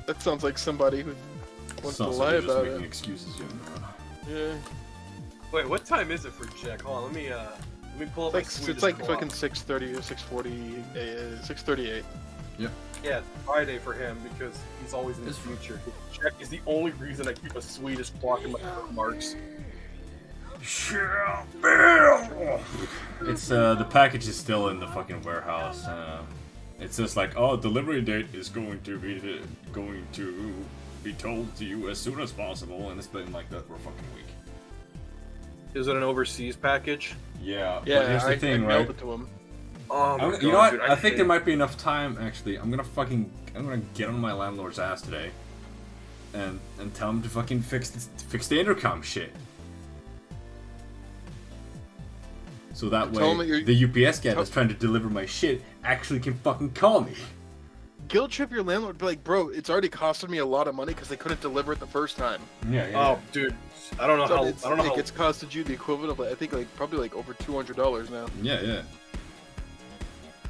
That sounds like somebody who wants to
Sounds
lie
like you're just
about
making
it.
excuses, you know.
Yeah.
Wait, what time is it for Jack? Hold on, let me pull up my
It's
Swedish
like
clock.
fucking 6:30 or 6:40, 6:38.
Yeah, it's Friday for him because he's always in the future. Jack is the only reason I keep a Swedish clock in my bookmarks.
It's the package is still in the fucking warehouse. It's just like, oh, delivery date is going to be told to you as soon as possible, and it's been like that for a fucking week.
Is it an overseas package?
Yeah.
Yeah,
but here's the thing,
I
right?
mailed it to him.
Oh my god,
You know what?
dude,
I think there
hate-
might be enough time. Actually, I'm gonna get on my landlord's ass today, and tell him to fucking fix the intercom shit. So that
Tell him
way,
that
the UPS guy that's trying to deliver my shit actually can fucking call me.
Guilt trip your landlord, be like, bro, it's already costed me a lot of money because they couldn't deliver it the first time.
Yeah.
Oh, dude, I don't know
So
how.
it's,
I don't know
like,
how.
it's costed you the equivalent of, I think, like probably like over $200 now.
Yeah.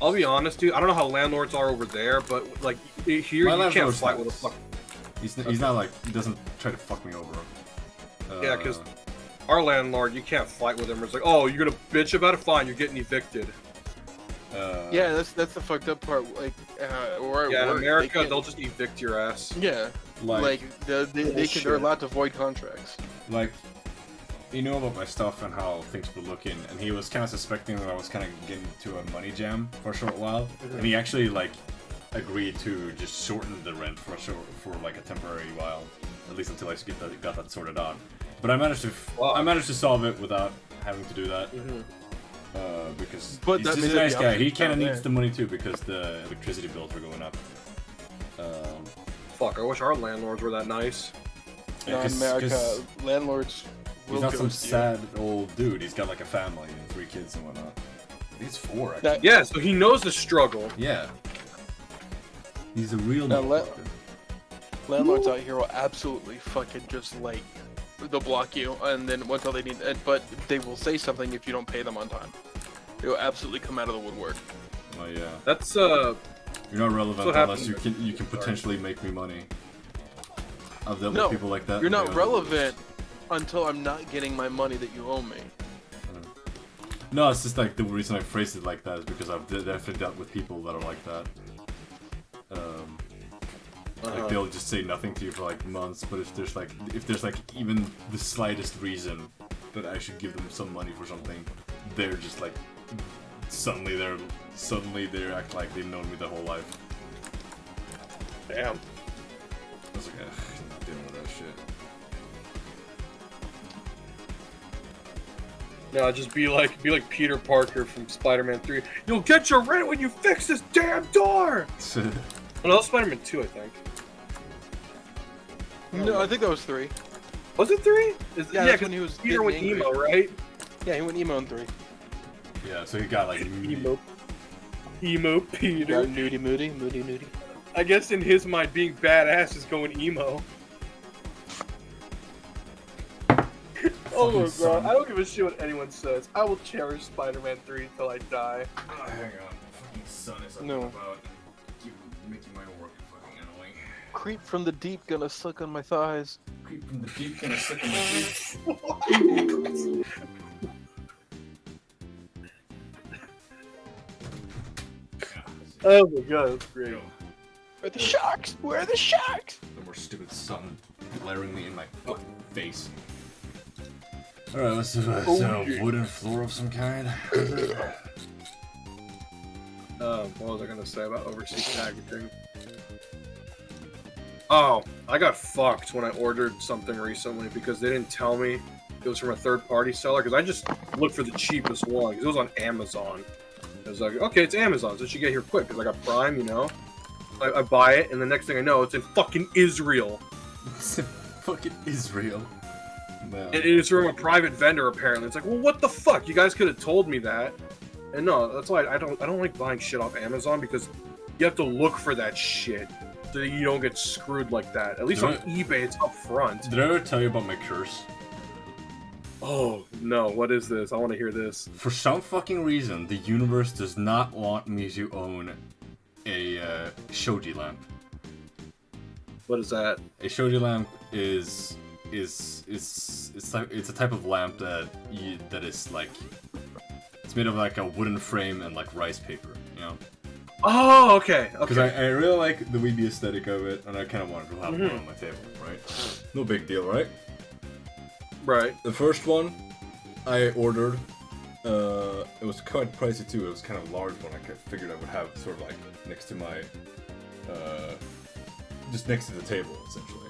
I'll be honest, dude. I don't know how landlords are over there, but like here,
My
you can't
landlord's
fight with a
nice.
fuck.
He's not like, he doesn't try to fuck me over.
Yeah, 'cause our landlord, you can't fight with him. It's like, oh, you're gonna bitch about it? Fine, you're getting evicted.
Yeah, that's the fucked up part. Like, where I
Yeah, in
work,
America,
they
they'll just evict your ass.
yeah, Like they're
Bullshit.
allowed to void contracts.
Like, he knew about my stuff and how things were looking, and he was kind of suspecting that I was kind of getting into a money jam for a short while, and he actually like agreed to just shorten the rent for like a temporary while, at least until I got that sorted out. But I managed to solve it without having to do that. Because
But
he's
that
just
means
a nice
that the
guy. He
option's
kind of
down
needs
there.
the money too because the electricity bills are going up.
Fuck, I wish our landlords were that nice.
Now in America, landlords will
he's not some
ghost you.
sad old dude. He's got like a family and 3 kids and whatnot. He's 4 actually.
That-
Yeah, so he knows the struggle.
Yeah. He's a real
Now,
motherfucker.
Landlords out here will absolutely fucking just like they'll block you, and then once all they need, but they will say something if you don't pay them on time. They will absolutely come out of the woodwork.
Oh yeah.
That's
You're not relevant
what
unless
happened.
you can potentially make me money. I've dealt
No,
with people like that.
You're
and
not
they are
relevant until I'm not getting my money that you owe me.
No, it's just like the reason I phrased it like that is because I've definitely dealt with people that are like that. Like they'll just say nothing to you for like months, but if there's like even the slightest reason that I should give them some money for something, they're just like suddenly they act like they've known me the whole life.
damn.
I was like, ugh, I'm not dealing with that shit.
No, just be like Peter Parker from Spider-Man 3. You'll get your rent when you fix this damn door. Oh, no, that was Spider-Man 2, I think.
No, I think that was 3.
Was it 3?
Yeah,
yeah,
that's when he was
Peter went
getting angry.
emo, right?
Yeah, he went emo in 3.
Yeah, so he got like
Emo Peter.
Got moody.
I guess in his mind, being badass is going emo. Oh my
son.
god, I don't give a shit what anyone says. I will cherish Spider-Man 3 until I die.
Oh, hang on, fucking sun is up
No.
and about. Keep making my work fucking annoying.
Creep from the deep, gonna suck on my thighs.
Creep from the deep, gonna stick in my teeth.
Oh my god, that's great.
Where are the sharks? Where are the sharks?
No more stupid sun glaringly in my fucking face. Alright, let's do a wooden floor of some kind.
What was I gonna say about overseas packaging? Oh, I got fucked when I ordered something recently because they didn't tell me it was from a third-party seller. Because I just looked for the cheapest one because it was on Amazon. I was like, okay, it's Amazon, so it should get here quick because I got Prime, you know. I buy it, and the next thing I know, it's in fucking Israel.
Fucking Israel. No.
And it's from a private vendor, apparently. It's like, well, what the fuck? You guys could have told me that. And no, that's why I don't like buying shit off Amazon because you have to look for that shit so that you don't get screwed like that. At least on eBay, it's up front.
Did I ever tell you about my curse?
Oh no, what is this? I want to hear this.
For some fucking reason, the universe does not want me to own a shoji lamp.
What is that?
A shoji lamp is it's a type of lamp that is like it's made of like a wooden frame and like rice paper, you know.
Oh, okay.
Because
Okay.
I really like the weeby aesthetic of it, and I kind of wanted to have one on my table, right? No big deal, right?
Right.
The first one I ordered, it was quite pricey too. It was kind of a large one. I figured I would have sort of like next to my, just next to the table, essentially.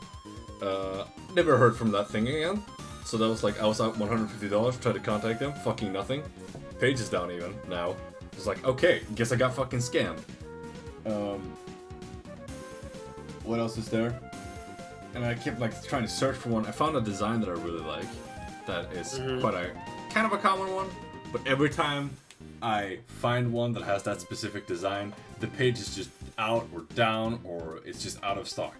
Never heard from that thing again. So that was like, I was out $150, tried to contact them, fucking nothing. Page is down even, now. It's like, okay, guess I got fucking scammed. What else is there? And I kept like trying to search for one. I found a design that I really like. That is quite a kind of a common one. But every time I find one that has that specific design, the page is just out or down or it's just out of stock.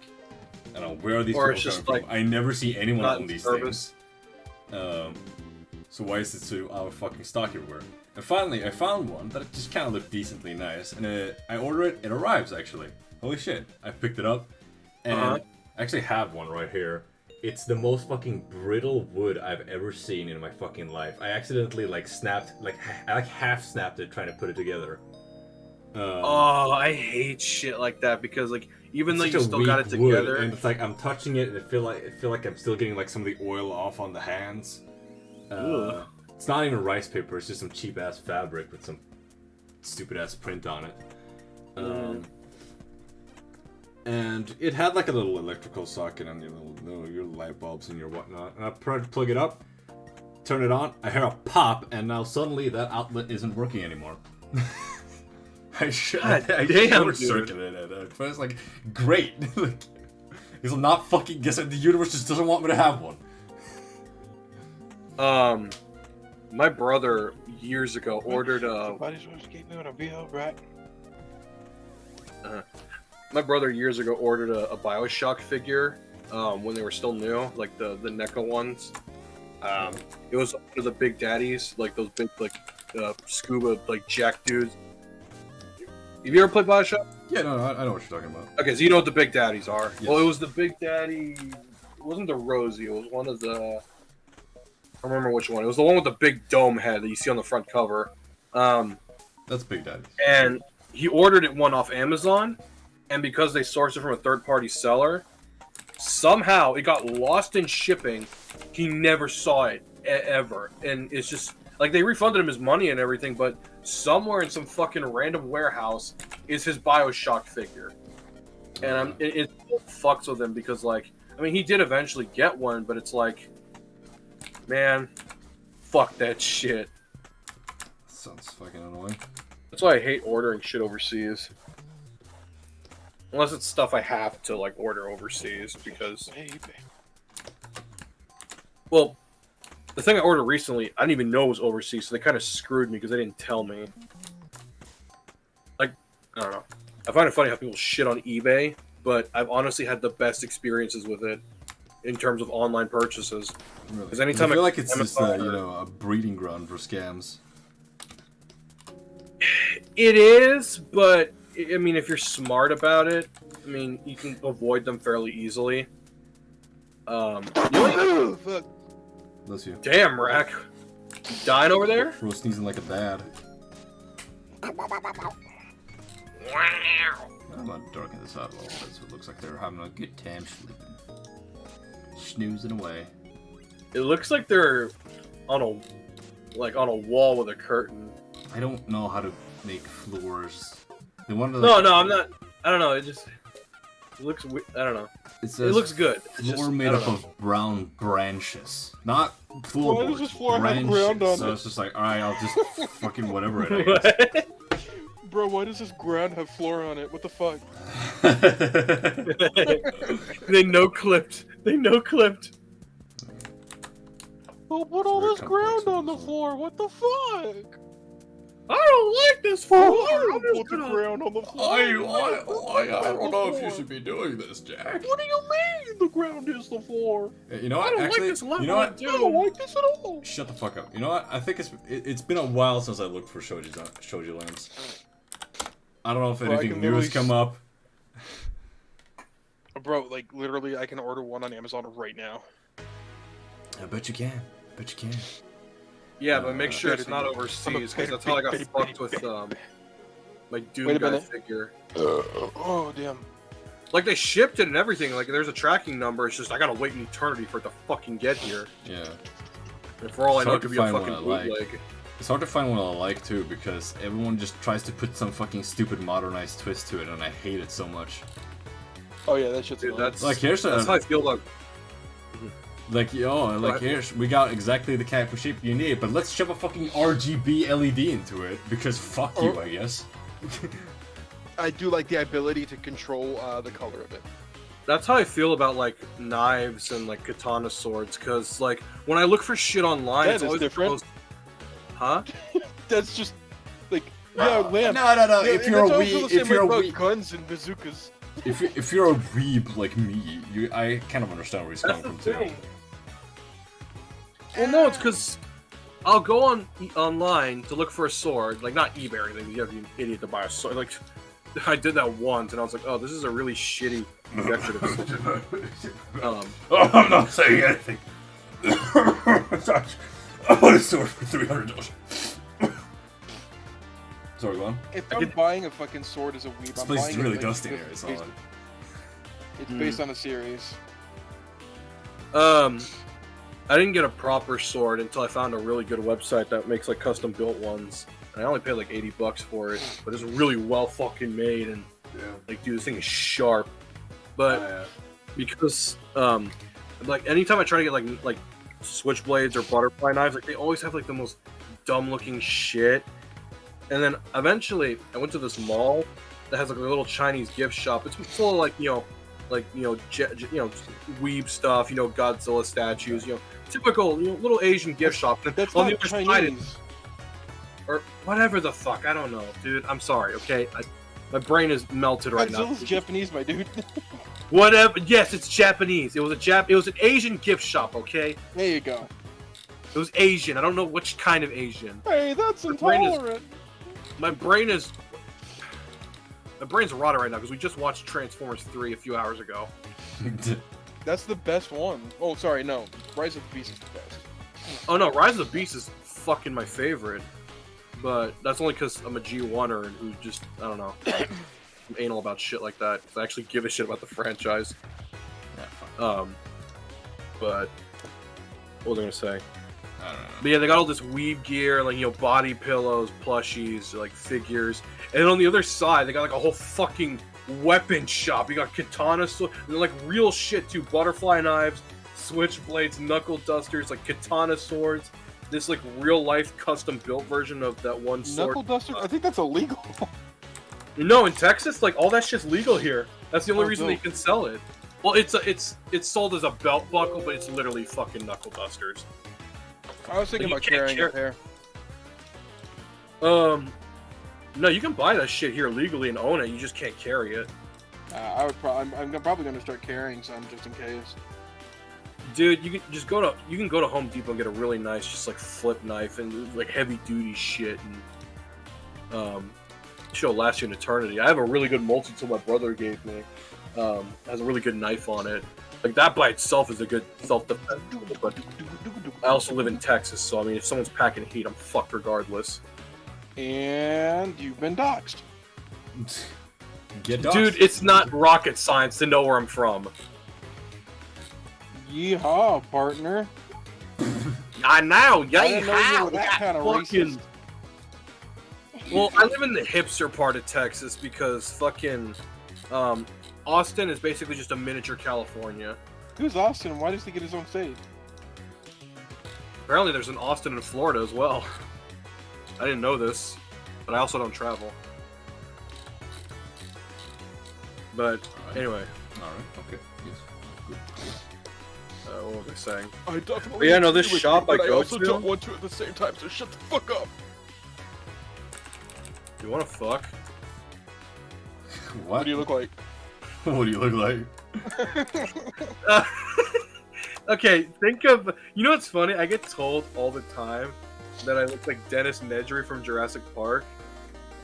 I don't know where are these
Or
people
it's just,
coming from. I never see anyone
not
own
in
these
service.
things. So why is it so out of fucking stock everywhere? And finally, I found one that just kind of looked decently nice, and I order it. It arrives actually. Holy shit! I picked it up, and I actually have one right here. It's the most fucking brittle wood I've ever seen in my fucking life. I accidentally I half snapped it trying to put it together.
Oh, I hate shit like that because like even though
such
you
a
still got it
weak wood,
together.
and it's like I'm touching it, and I feel like I'm still getting like some of the oil off on the hands. It's not even rice paper; it's just some cheap ass fabric with some stupid ass print on it. And it had like a little electrical socket on your light bulbs and your whatnot. And I tried to plug it up, turn it on, I hear a pop, and now suddenly that outlet isn't working anymore. I short circuited it. At first, like, great. Like, because I'm not fucking guessing. The universe just doesn't want me to have one.
My brother years ago ordered a.
Somebody's supposed to keep me on a bill, right?
My brother years ago ordered a BioShock figure when they were still new, like the NECA ones. It was one of the Big Daddies, like those big like scuba like jack dudes. Have you ever played BioShock?
Yeah, no, I know what you're talking about.
Okay, so you know what the Big Daddies are.
Yes.
Well, it was the Big Daddy. It wasn't the Rosie. It was one of the. I don't remember which one. It was the one with the big dome head that you see on the front cover.
That's Big Daddy.
And he ordered it one off Amazon, and because they sourced it from a third-party seller, somehow it got lost in shipping. He never saw it ever, and it's just like they refunded him his money and everything, but somewhere in some fucking random warehouse is his BioShock figure, and it fucks with him because, like, I mean, he did eventually get one, but it's like, man, fuck that shit.
Sounds fucking annoying.
That's why I hate ordering shit overseas. Unless it's stuff I have to, like, order overseas, because... Well, the thing I ordered recently, I didn't even know it was overseas, so they kind of screwed me because they didn't tell me. Like, I don't know. I find it funny how people shit on eBay, but I've honestly had the best experiences with it in terms of online purchases. Because
Really?
anytime
I feel like it's just a breeding ground for scams.
It is, but I mean, if you're smart about it, I mean, you can avoid them fairly easily.
Fuck.
Bless you.
Damn, Rack. You dying over there?
Bro sneezing like a dad. I'm gonna darken this out a little bit so it looks like they're having a good time sleeping. Snoozing away.
It looks like they're on a wall with a curtain.
I don't know how to make floors. They wanted to,
No, I'm not. I don't know. It looks. I don't know.
It
looks good. It's
Floor
just,
made up of brown branches, not floorboards.
Why does this floor have
branches.
ground on
So
it?
it's just like, all right, I'll just fucking whatever it is.
Bro, why does this ground have floor on it? What the fuck?
They no-clipped.
Oh, put all this ground on the floor. What the fuck?
I don't like this floor.
I'm just put the ground on the floor.
I don't know if you should be doing this, Jack.
What do you mean the ground is the floor?
You know what?
I don't
Actually,
like this level.
you know what?
I don't like this at all.
Shut the fuck up. You know what? I think it's been a while since I looked for Shoji Lands. I don't know if
Bro, I
anything
can
new has come up.
Bro, like, literally, I can order one on Amazon right now.
I bet you can.
Yeah, but make sure it's not overseas, because that's how I got fucked with my Doom
Wait a
guy
minute.
figure.
Oh, damn.
Like, they shipped it and everything. Like, there's a tracking number. It's just I gotta wait an eternity for it to fucking get here.
Yeah.
And for all I
It's
know,
hard
it
to
could be a
find one
fucking
I like.
bootleg.
It's hard to find one I like too because everyone just tries to put some fucking stupid modernized twist to it, and I hate it so much.
Oh, yeah, that shit's
Dude,
annoying.
that's
Like here's
that's how I feel about.
Here's we got exactly the type of shape you need, but let's shove a fucking RGB LED into it because fuck you, I guess.
I do like the ability to control the color of it.
That's how I feel about like knives and like katana swords, because like when I look for shit online,
That
it's
is
always
different.
Huh?
That's just, like, yeah, lamp.
No.
Yeah,
If you're a
that's how I feel the
weeb,
same
if
way
you're a
about
weeb,
guns and bazookas.
if you're a weeb like me, I kind of understand where he's
That's
coming
the
from too.
thing. Well, no, it's because I'll go online to look for a sword, like not eBay or anything. You have to be an idiot to buy a sword. Like I did that once, and I was like, oh, this is a really shitty decorative.
I'm not saying anything. I want a sword for $300. Sorry, go on.
If I'm buying a fucking sword as a weeb,
This
I'm
place
buying
is
it,
really
like,
dusty
with
here. It's
base-
all.
It's based on a series.
I didn't get a proper sword until I found a really good website that makes like custom built ones. And I only paid like $80 for it, but it's really well fucking made and like, dude, this thing is sharp. But because like anytime I try to get like switchblades or butterfly knives, like they always have like the most dumb looking shit. And then eventually I went to this mall that has like a little Chinese gift shop. It's full of like weeb stuff, Godzilla statues, typical little Asian gift shop.
That's
on
not
the other side
Chinese.
or whatever the fuck, I don't know, dude. I'm sorry, okay? My brain is melted right now.
Godzilla's Japanese, my dude.
Whatever. Yes, it's Japanese. It was an Asian gift shop, okay?
There you go.
It was Asian. I don't know which kind of Asian.
Hey, that's
brain is-
intolerant.
My brain's rotted right now because we just watched Transformers 3 a few hours ago.
That's the best one. Oh, sorry, no. Rise of the Beast is the best.
Oh no, Rise of the Beast is fucking my favorite. But that's only because I'm a G1er and who just, I don't know, I'm anal about shit like that. 'Cause I actually give a shit about the franchise. But what was I gonna say?
I don't know.
But yeah, they got all this weave gear, like, body pillows, plushies, like figures. And on the other side, they got like a whole fucking weapon shop. You got katana, and like real shit too. Butterfly knives, switchblades, knuckle dusters, like katana swords. This like real life custom built version of that one sword.
Knuckle duster? I think that's illegal.
No, in Texas, like all that shit's legal here. That's the only reason they
dope.
can sell it. Well, it's sold as a belt buckle, but it's literally fucking knuckle dusters.
I was thinking
You
about
can't
carrying a pair.
No, you can buy that shit here legally and own it. You just can't carry it.
I'm probably going to start carrying some just in case.
Dude, you can go to Home Depot and get a really nice, just like flip knife and like heavy duty shit, and she'll last you an eternity. I have a really good multi-tool my brother gave me. Has a really good knife on it. Like that by itself is a good self-defense tool, but I also live in Texas, so I mean, if someone's packing heat, I'm fucked regardless.
And you've been doxxed.
Get doxed.
Dude, it's not rocket science to know where I'm from.
Yeehaw, partner.
I know,
I didn't know you were that kind of
fucking.
racist.
Well, I live in the hipster part of Texas because fucking Austin is basically just a miniature California.
Who's Austin? Why does he get his own state?
Apparently, there's an Austin in Florida as well. I didn't know this, but I also don't travel. But anyway,
Alright, okay. Yes. Good.
what was I saying?
I definitely.
But yeah, no, this
agree with
shop
you,
I
but
go
also
to-
don't want to at the same time. So shut the fuck up.
You want to fuck?
What?
What do you look like?
What do you look like?
Okay, think of. You know what's funny? I get told all the time that I look like Dennis Nedry from Jurassic Park.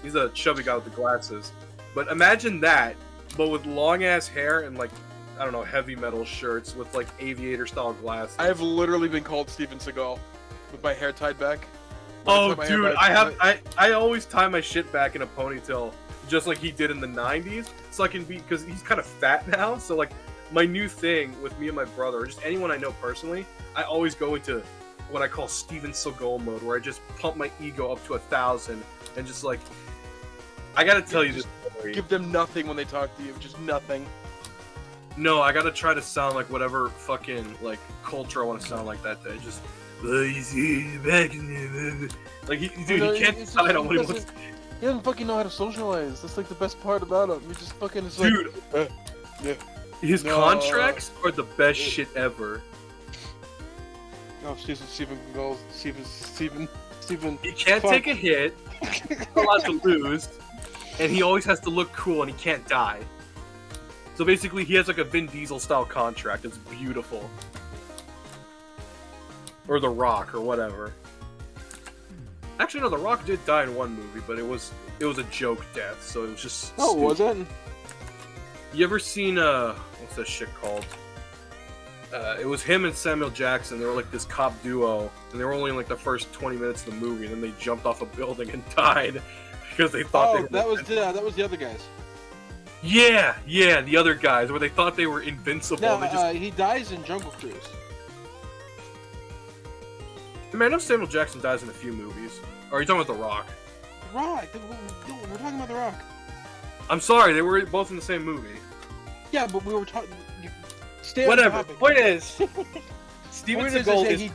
He's a chubby guy with the glasses. But imagine that, but with long ass hair and like, I don't know, heavy metal shirts with like aviator style glasses.
I have literally been called Steven Seagal with my hair tied back.
Oh,
When I tie my hair
dude,
back,
I always tie my shit back in a ponytail, just like he did in the 90s, so I can be, because he's kind of fat now, so like, my new thing with me and my brother, or just anyone I know personally, I always go into what I call Steven Seagal mode, where I just pump my ego up to 1,000, and just like, I gotta tell you this story.
Give them nothing when they talk to you, just nothing.
No, I gotta try to sound like whatever fucking, like, culture I want to sound like that day, just, like, dude, he can't decide on what he wants.
He doesn't fucking know how to socialize. That's like the best part about him. He just fucking is like,
Dude,
yeah.
his
No.
contracts are the best shit ever.
Oh, Steven Seagal, Steven.
He can't
Fuck.
take a hit, he's not allowed to lose, and he always has to look cool and he can't die. So basically, he has like a Vin Diesel style contract. It's beautiful. Or The Rock, or whatever. Actually, no, The Rock did die in one movie, but it was a joke death, so it was just.
Oh,
stupid.
was it?
You ever seen what's that shit called? It was him and Samuel Jackson. They were like this cop duo, and they were only in like the first 20 minutes of the movie, and then they jumped off a building and died because they thought
Oh,
they were
that was the other guys.
Yeah, the other guys where they thought they were invincible.
No,
And they just...
he dies in Jungle Cruise.
I mean, I know Samuel Jackson dies in a few movies. Or are you talking about The Rock?
The Rock. We're talking about The Rock.
I'm sorry, they were both in the same movie.
Yeah, but we were talking.
Whatever. Point is, Steven Seagal is.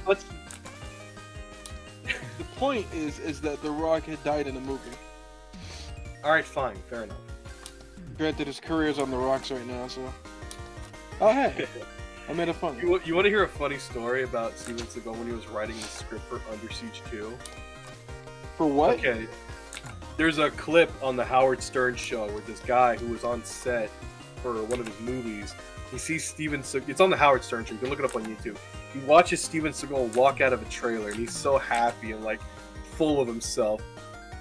The point is that The Rock had died in a movie.
All right, fine, fair enough.
Granted, his career's on the rocks right now, so. Oh hey, I made it fun.
You want to hear a funny story about Steven Seagal when he was writing the script for Under Siege 2?
For what?
Okay. There's a clip on the Howard Stern show where this guy who was on set for one of his movies, he sees Steven Seagal. It's on the Howard Stern show. You can look it up on YouTube. He watches Steven Seagal walk out of a trailer, and he's so happy and like full of himself.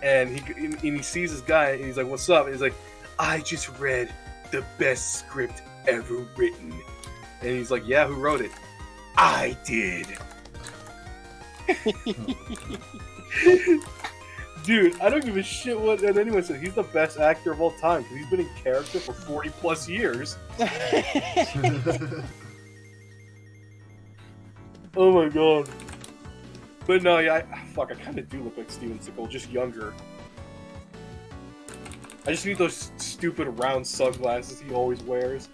And he sees this guy, and he's like, "What's up?" And he's like, "I just read the best script ever written." And he's like, "Yeah, who wrote it?" "I did." Dude, I don't give a shit what anyone says. He's the best actor of all time because he's been in character for 40 plus years. Oh my god. But no, yeah, I kind of do look like Steven Seagal, just younger. I just need those stupid round sunglasses he always wears.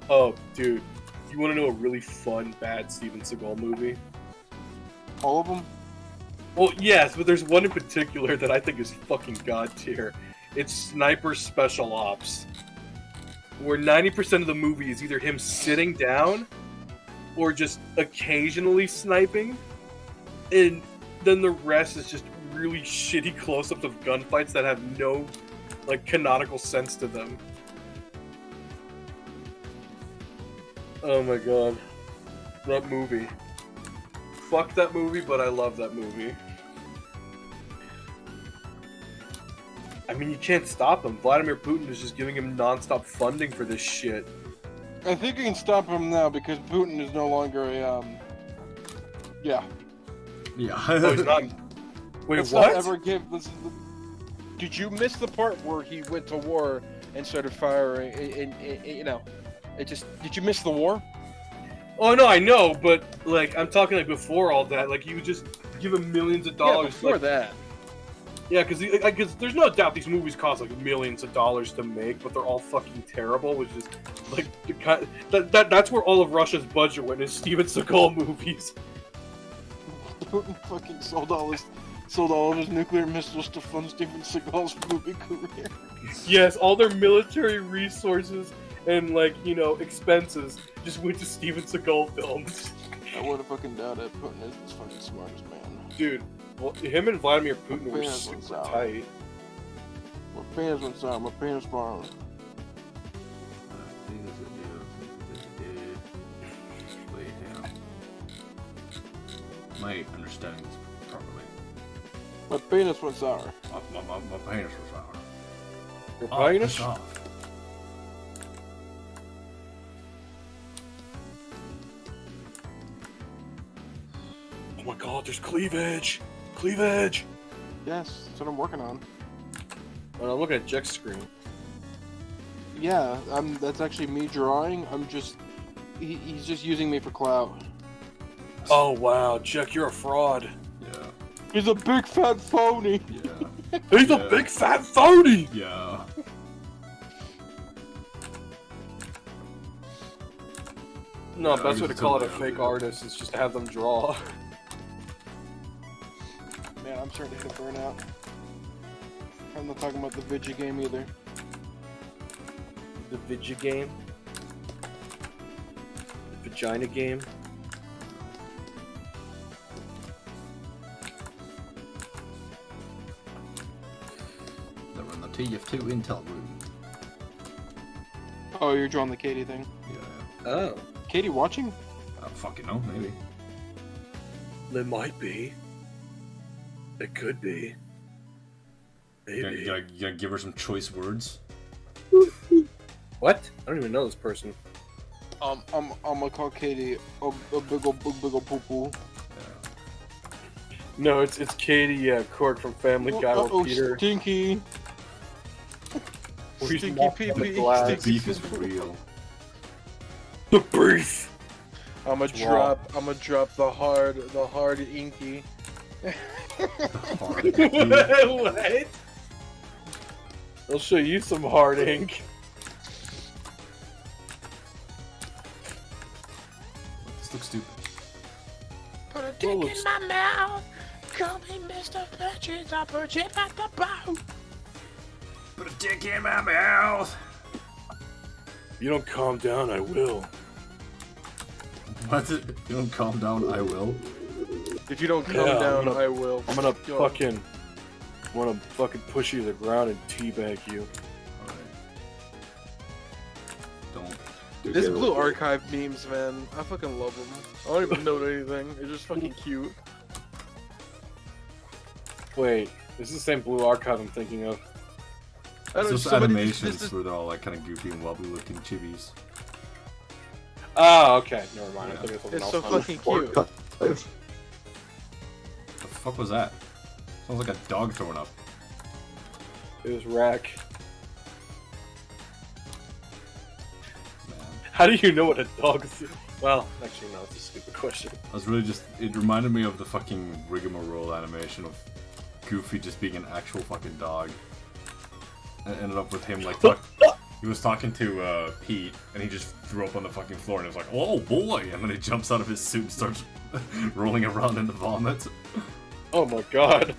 Oh, dude. You want to know a really fun, bad Steven Seagal movie?
All of them?
Well, yes, but there's one in particular that I think is fucking god tier. It's Sniper Special Ops. Where 90% of the movie is either him sitting down or just occasionally sniping. And then the rest is just really shitty close-ups of gunfights that have no, like, canonical sense to them. Oh my god. That movie. Fuck that movie, but I love that movie. I mean, you can't stop him. Vladimir Putin is just giving him non-stop funding for this shit.
I think you can stop him now because Putin is no longer a, yeah.
Yeah.
Oh, he's not... Wait,
Let's
what?
not ever give... Did you miss the part where he went to war and started firing, you know... It just... Did you miss the war?
Oh, no, I know, but, like, I'm talking, like, before all that. Like, you would just give him millions of dollars.
Yeah, before
like,
that.
Yeah, because there's no doubt these movies cost, like, millions of dollars to make, but they're all fucking terrible, which is, like, that's where all of Russia's budget went, is Steven Seagal movies.
Putin fucking sold all of his nuclear missiles to fund Steven Seagal's movie career.
Yes, all their military resources and, like, you know, expenses just went to Steven Seagal films.
I would have fucking doubt it. Putin is the fucking smartest man.
Dude, well, him and Vladimir Putin were
penis
super
went sour.
tight.
My penis went sour. My penis burned.
Wait, hang on. My understanding is properly.
My penis went sour.
My penis was sour.
Your
Oh,
penis?
piss off.
Oh my god, there's cleavage! Cleavage!
Yes, that's what I'm working on.
When I'm looking at JEK's screen.
Yeah, that's actually me drawing. I'm just... He's just using me for clout.
Oh wow, JEK, you're a fraud.
Yeah.
He's a big fat phony!
Yeah.
He's a big fat phony!
Yeah.
No,
Yeah,
best way to call it a
totally
fake
out.
artist is just to have them draw.
Man, I'm starting to hit burnout. I'm not talking about the Vidya game either.
The Vidya game? The vagina game?
They're in the TF2 Intel room.
Oh, you're drawing the Katie thing.
Yeah.
Oh.
Katie watching?
I don't fucking know, maybe.
It might be. It could be. Maybe.
You gotta give her some choice words.
What? I don't even know this person.
I'm gonna call Katie a big ol' poo poo.
No, it's Katie Cork from Family Guy with Peter.
Stinky.
where he's
Stinky
mopping up the
pee-pee.
glass.
The beef is real.
The beef.
I'ma drop the hard inky.
The hard
What? I'll show you some hard ink.
This looks stupid.
Put a dick in my mouth. Call me Mr. Patches. I'll put you at the bow.
Put a dick in my mouth.
If you don't calm down, I will.
What? If you don't calm down, I will.
If you don't calm
Yeah,
down,
I'm
I will.
I'm gonna fucking push you to the ground and teabag you.
Alright. Don't.
This Blue Archive memes, man. I fucking love them. I don't even know anything. They're just fucking cute.
Wait, this is the same Blue Archive I'm thinking of.
I don't
It's
know,
just animations where they're all like kind of goofy and wobbly looking chibis.
Oh, okay. Never mind. I
Yeah.
think it's something
It's
else.
so fucking cute.
What the fuck was that? Sounds like a dog throwing up.
It was Rack.
Man.
How do you know what a dog is? Well, actually, no, it's a stupid question.
I was really just. It reminded me of the fucking rigmarole animation of Goofy just being an actual fucking dog. And ended up with him like he was talking to Pete, and he just threw up on the fucking floor, and it was like, "Oh boy!" And then he jumps out of his suit and starts rolling around in the vomit.
Oh my god.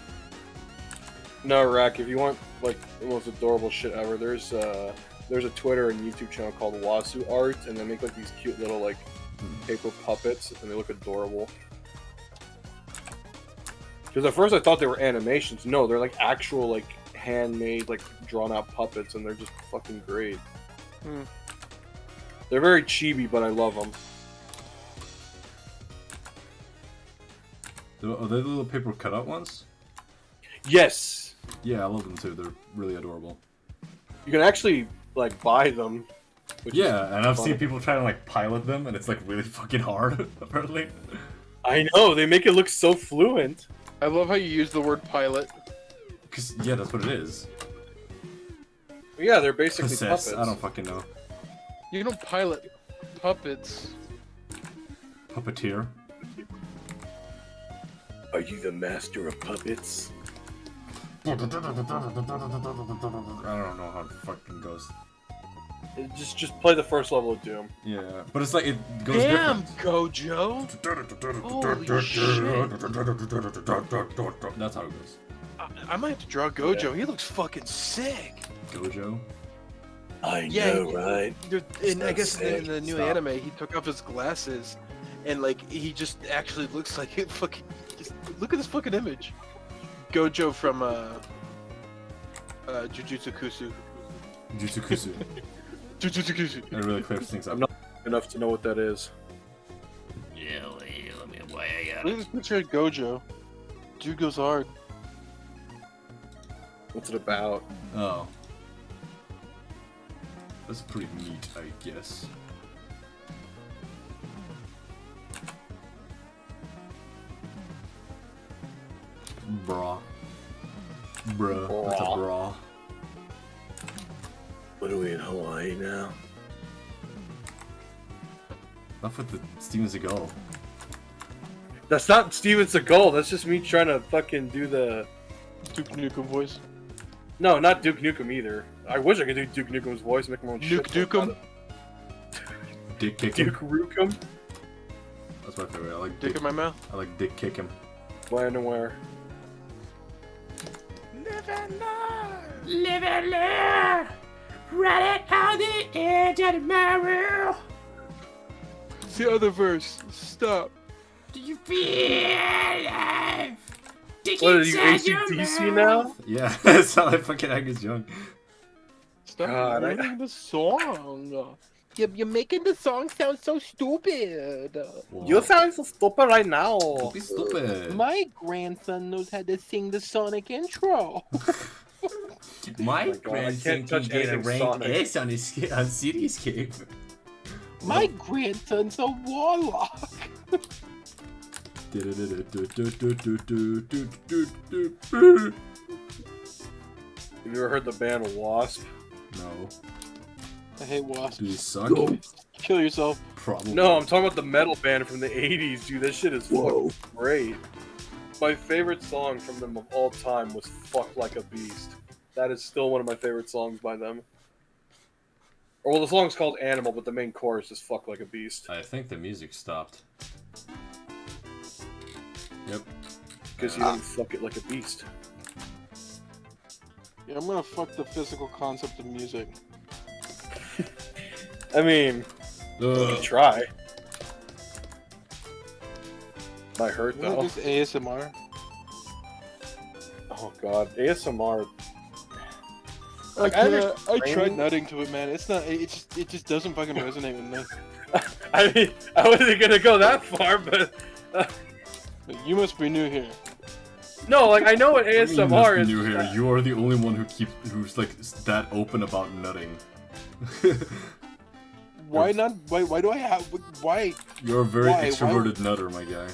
No, Rack, if you want like the most adorable shit ever, there's a Twitter and YouTube channel called Wasu Art, and they make like these cute little like paper puppets, and they look adorable. Because at first I thought they were animations. No, they're like actual like handmade, like drawn out puppets, and they're just fucking great. They're very chibi, but I love them.
Are they the little paper cutout ones?
Yes,
Yeah, I love them too. They're really adorable.
you can actually like buy them. Which is
Yeah, and I've
funny.
seen people trying to like pilot them, and it's like really fucking hard, apparently.
I know, they make it look so fluent.
I love how you use the word pilot.
Cause yeah, that's what it is.
Yeah, they're basically
Possess.
puppets.
I don't fucking know.
You don't pilot puppets.
Puppeteer.
Are you the master of puppets?
I don't know how it fucking goes.
Just play the first level of Doom.
Yeah, but it's like it goes
Damn,
different.
Gojo! Holy shit.
That's how it goes.
I might have to draw Gojo. He looks fucking sick.
Gojo.
I
Yeah,
know, right?
And I
Stop
guess
saying
in the new
stop.
anime, he took off his glasses, and like he just actually looks like it. Fucking, just look at this fucking image. Gojo from Jujutsu Kusu.
Jutsukusu.
Jujutsu Kusu.
That really clears things up.
I'm not enough to know what that is.
Yeah, let me why I got
Look at this picture of Gojo. Dude goes hard.
What's it about?
Oh. That's pretty neat, I guess. Bra. Bruh. That's a bra.
What are we in Hawaii now?
Enough with the Steven Seagal.
That's not Steven Seagal. That's just me trying to fucking do the.
Duke Nukem voice.
No, not Duke Nukem either. I wish I could do Duke Nukem's voice, make my own shit.
Nuke Dukem.
Dick kick him.
Duke Nukem.
That's my favorite. I like
Dick
dick.
in my mouth.
I like dick kick him.
When and where?
Live and learn.
Live and learn. Right on the edge of tomorrow.
It's the other verse. Stop.
Do you feel alive? Dick
What are you,
inside your
AC/DC
mouth.
now?
Yeah, that's how I fucking Angus Young.
Stop
God,
ruining the song. You're making the song sound so stupid.
You sound so stupid right now.
Don't be stupid.
My grandson knows how to sing the Sonic intro.
My
God, I
grandson
can't touch
can get a
anything
rank
Sonic.
S on his on Cityscape.
My grandson's a warlock.
Have you ever heard the band Wasp?
No.
I hate wasps.
Do you suck?
Kill yourself.
Probably.
No, I'm talking about the metal band from the 80s, dude. That shit is
Whoa.
fucking great. My favorite song from them of all time was Fuck Like a Beast. That is still one of my favorite songs by them. Or, well, the song's called Animal, but the main chorus is Fuck Like a Beast.
I think the music stopped. Yep.
Because you didn't fuck it like a beast.
Yeah, I'm gonna fuck the physical concept of music.
I mean, you can try. Might hurt,
Isn't
though.
this ASMR?
Oh, God. ASMR...
I
understand.
tried nutting to it, man. It's not. It just doesn't fucking resonate with me.
I mean, I wasn't gonna go that far, but...
You must be new here.
No, like, I know what ASMR is.
New here. You are the only one who's like that open about nutting.
Why not? Why do I have? Why?
You're a very
Why?
extroverted nutter, my guy.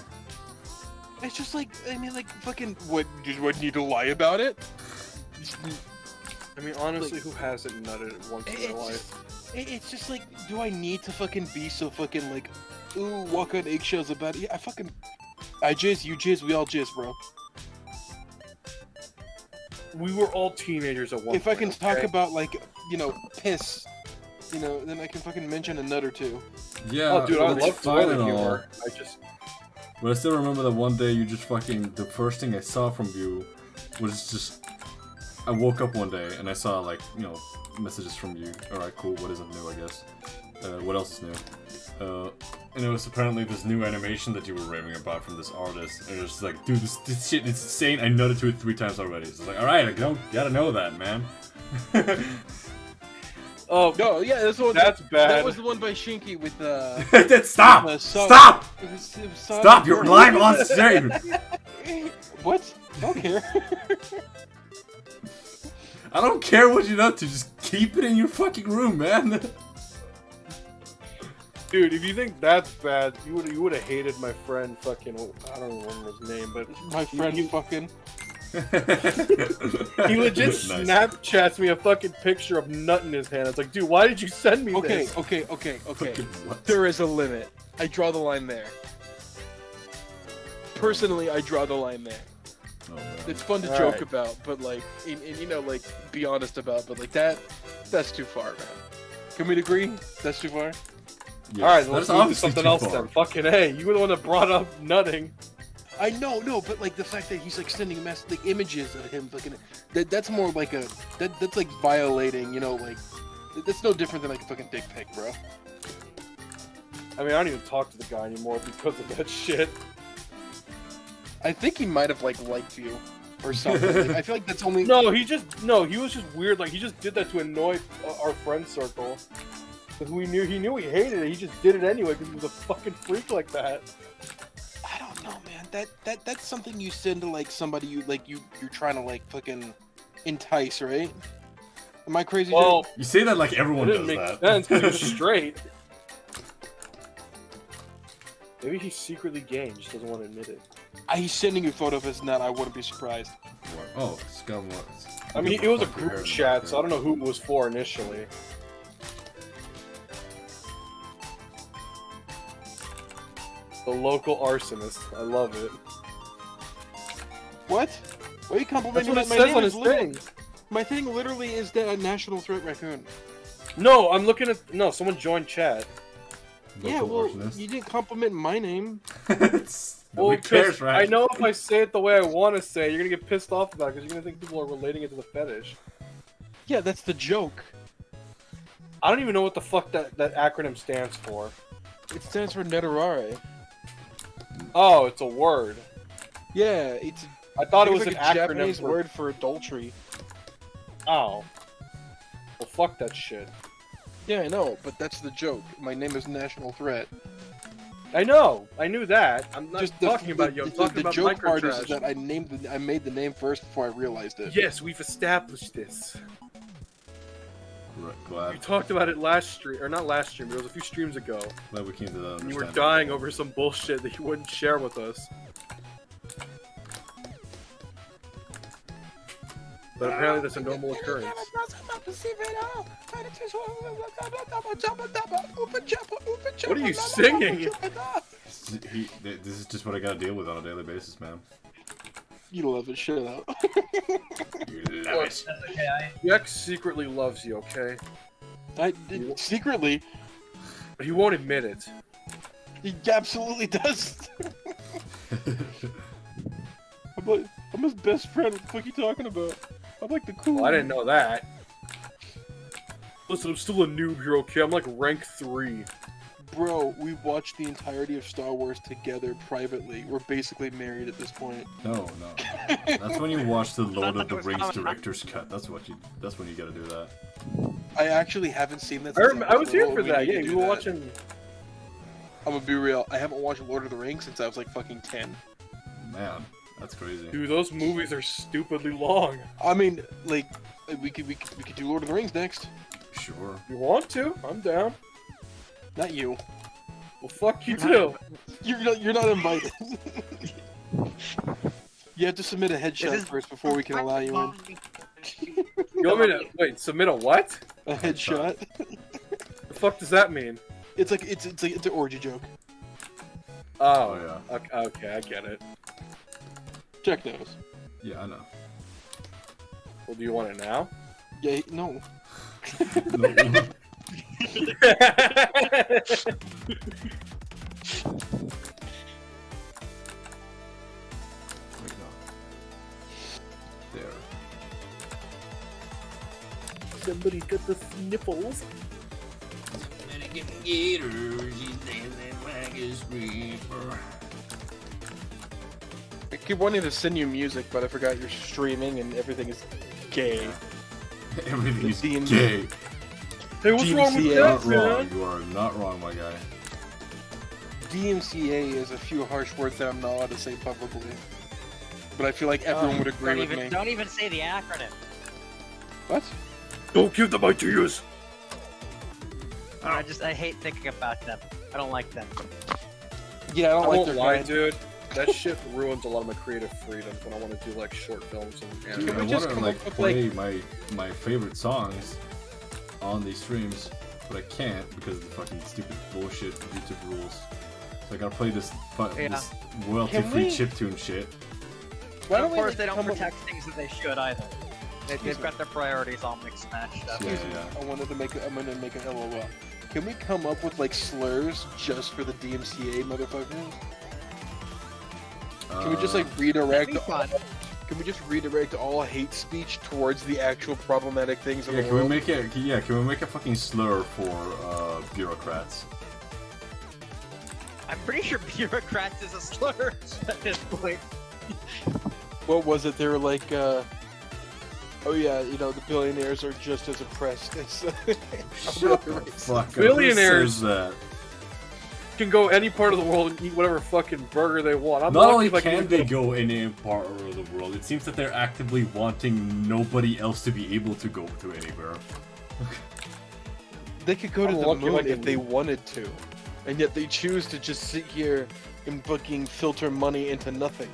It's just like, I mean, like, fucking, what, just what, need to lie about it?
I mean, honestly, who hasn't nutted once in their life?
It's just like, do I need to fucking be so fucking, like, ooh, walk on eggshells about it? Yeah, I jizz, you jizz, we all jizz, bro.
We were all teenagers at one
If I
point,
can talk
okay?
about, like, you know, piss, you know, then I can fucking mention a nut or two.
Yeah,
Oh, dude, I
that's
love
fine
toilet
and
humor.
all. But I still remember that one day you just fucking, the first thing I saw from you was just, I woke up one day and I saw, like, you know, messages from you. Alright, cool, what isn't new, I guess. What else is new? And it was apparently this new animation that you were raving about from this artist. And it was just like, dude, this shit is insane, I nutted to it 3 times already. So it's like, alright, I gotta know that, man.
Oh,
No, yeah, that's the one.
That's bad.
That was the one by Shinky with
Stop! Stop! Stop! You're live on stream!
What? I don't care.
I don't care what you're up to, just keep it in your fucking room, man.
dude, if you think that's bad, you would have hated my friend fucking, I don't remember his name, but
My friend fucking.
he legit
Nice.
Snapchats me a fucking picture of nut in his hand. It's like, dude, why did you send me
Okay,
this?
okay.
Fucking what?
There is a limit. I draw the line there. Personally, I draw the line there.
Oh, man.
It's fun to
All
joke
right.
about, but like, and you know, like, be honest about, but like that's too far, man. Can we agree? That's too far?
Yes,
Alright,
that
let's
is
move to
obviously
something
too
else
far.
then. Fucking hey, you were the one that brought up nutting.
I know, no, but like the fact that he's like sending like images of him, fucking, that's more like that's like violating, you know, like, that's no different than like a fucking dick pic, bro.
I mean, I don't even talk to the guy anymore because of that shit.
I think he might have like liked you or something. Like, I feel like that's only.
No, he was just weird. Like, he just did that to annoy our friend circle. Because he knew he hated it. He just did it anyway because he was a fucking freak like that.
I don't know, man. That's something you send to like somebody you're trying to like fucking entice, right? Am I crazy?
Well,
You say that like
it
everyone
didn't
does
make
that.
sense because he was straight. Maybe he's secretly gay and just doesn't want to admit it.
He's sending you a photo of his nut. I wouldn't be surprised.
Oh, Scum what?
I mean, it was a group chat, so I don't know who it was for initially. The local arsonist. I love it.
What? Why are you
That's
complimenting
what it
my
says
name
on
is
his
literally-
thing.
My thing literally is the national threat raccoon.
No, I'm looking at... No, someone joined chat.
Yeah, well, you didn't compliment my name.
Well,
Nobody cares,
'cause
right?
I know if I say it the way I want to say it, you're gonna get pissed off about it because you're gonna think people are relating it to the fetish.
Yeah, that's the joke.
I don't even know what the fuck that acronym stands for.
It stands for Netarare.
Oh, it's a word.
Yeah, it's
I thought it was
like
an
a
acronym
Japanese
for...
word for adultery.
Oh. Well, fuck that shit.
Yeah, I know, but that's the joke. My name is National Threat.
I know. I knew that. I'm not
Just
talking about you. I'm talking
the
about
joke part is
microtrash.
that I made the name first before I realized it.
Yes, we've established this.
Glad
We talked about it last stream, or not last stream, it was a few streams ago.
we came to that
And you were
understanding.
dying over some bullshit that you wouldn't share with us. But apparently that's a normal occurrence. What are you singing?
This is just what I gotta deal with on a daily basis, man.
You love it, shut up.
You love it.
That's okay.
JEK secretly loves you, okay?
Secretly,
But he won't admit it.
he absolutely does. I'm his best friend. What the fuck are you talking about? I'm like the cool.
Well, I didn't know that. Listen, I'm still a noob here, okay? I'm like rank 3.
Bro, we watched the entirety of Star Wars together privately. We're basically married at this point.
No. That's when you watch the Lord of the Rings director's cut. That's when you gotta do that.
I actually haven't seen that.
I was here for that. Yeah, you were watching.
I'm gonna be real. I haven't watched Lord of the Rings since I was like fucking 10.
Man, that's crazy.
Dude, those movies are stupidly long.
I mean, like, we could do Lord of the Rings next.
Sure.
You want to? I'm down.
Not you.
Well, fuck you too.
You're not invited. You have to submit a headshot first before we can allow you in.
You want me to wait? Submit a what?
A headshot.
The fuck does that mean?
It's an orgy joke.
Oh,
yeah.
Okay, I get it.
Jack knows.
Yeah, I know.
Well, do you want it now?
Yeah, no.
No. There.
Somebody get the sniffles.
I keep wanting to send you music, but I forgot you're streaming and everything is gay.
Everything is
D&D.
gay.
Hey, what's wrong with
You're
that,
not wrong.
man?
You are not wrong, my guy.
DMCA is a few harsh words that I'm not allowed to say publicly. But I feel like everyone would agree with me.
Don't even say the acronym.
What?
Don't give them ideas.
I hate thinking about them. I don't like them.
Yeah, I
I
don't like
won't
their
lie,
kind.
dude. That shit ruins a lot of my creative freedom when I want to do like short films and
Dude,
anime.
I
just
want to
come
like
up with,
play my favorite songs on these streams, but I can't because of the fucking stupid bullshit YouTube rules. So I gotta play this this royalty-free chiptune shit.
Why
And
don't
of
we,
course,
like,
they don't
come up-
protect things that they should either. They've got their priorities all mixed and matched up.
Yeah,
I'm gonna make an LOL. Can we come up with like slurs just for the DMCA motherfuckers? Can we just like redirect?
That'd be fun.
Can we just redirect all hate speech towards the actual problematic things in
Yeah,
the
can we
world?
make it? Yeah, can we make a fucking slur for bureaucrats?
I'm pretty sure bureaucrats is a slur at this point.
What was it? They were like, oh yeah, you know, the billionaires are just as oppressed as.
Shut the fuck up.
Billionaires-
Who says that?
Can go any part of the world and eat whatever fucking burger they want. I'm
Not
lucky
only
if I
can
eat
they go in any part of the world, it seems that they're actively wanting nobody else to be able to go to anywhere.
They could go to
I'm
the
lucky if I
moon
can-
if they wanted to, and yet they choose to just sit here and fucking filter money into nothing.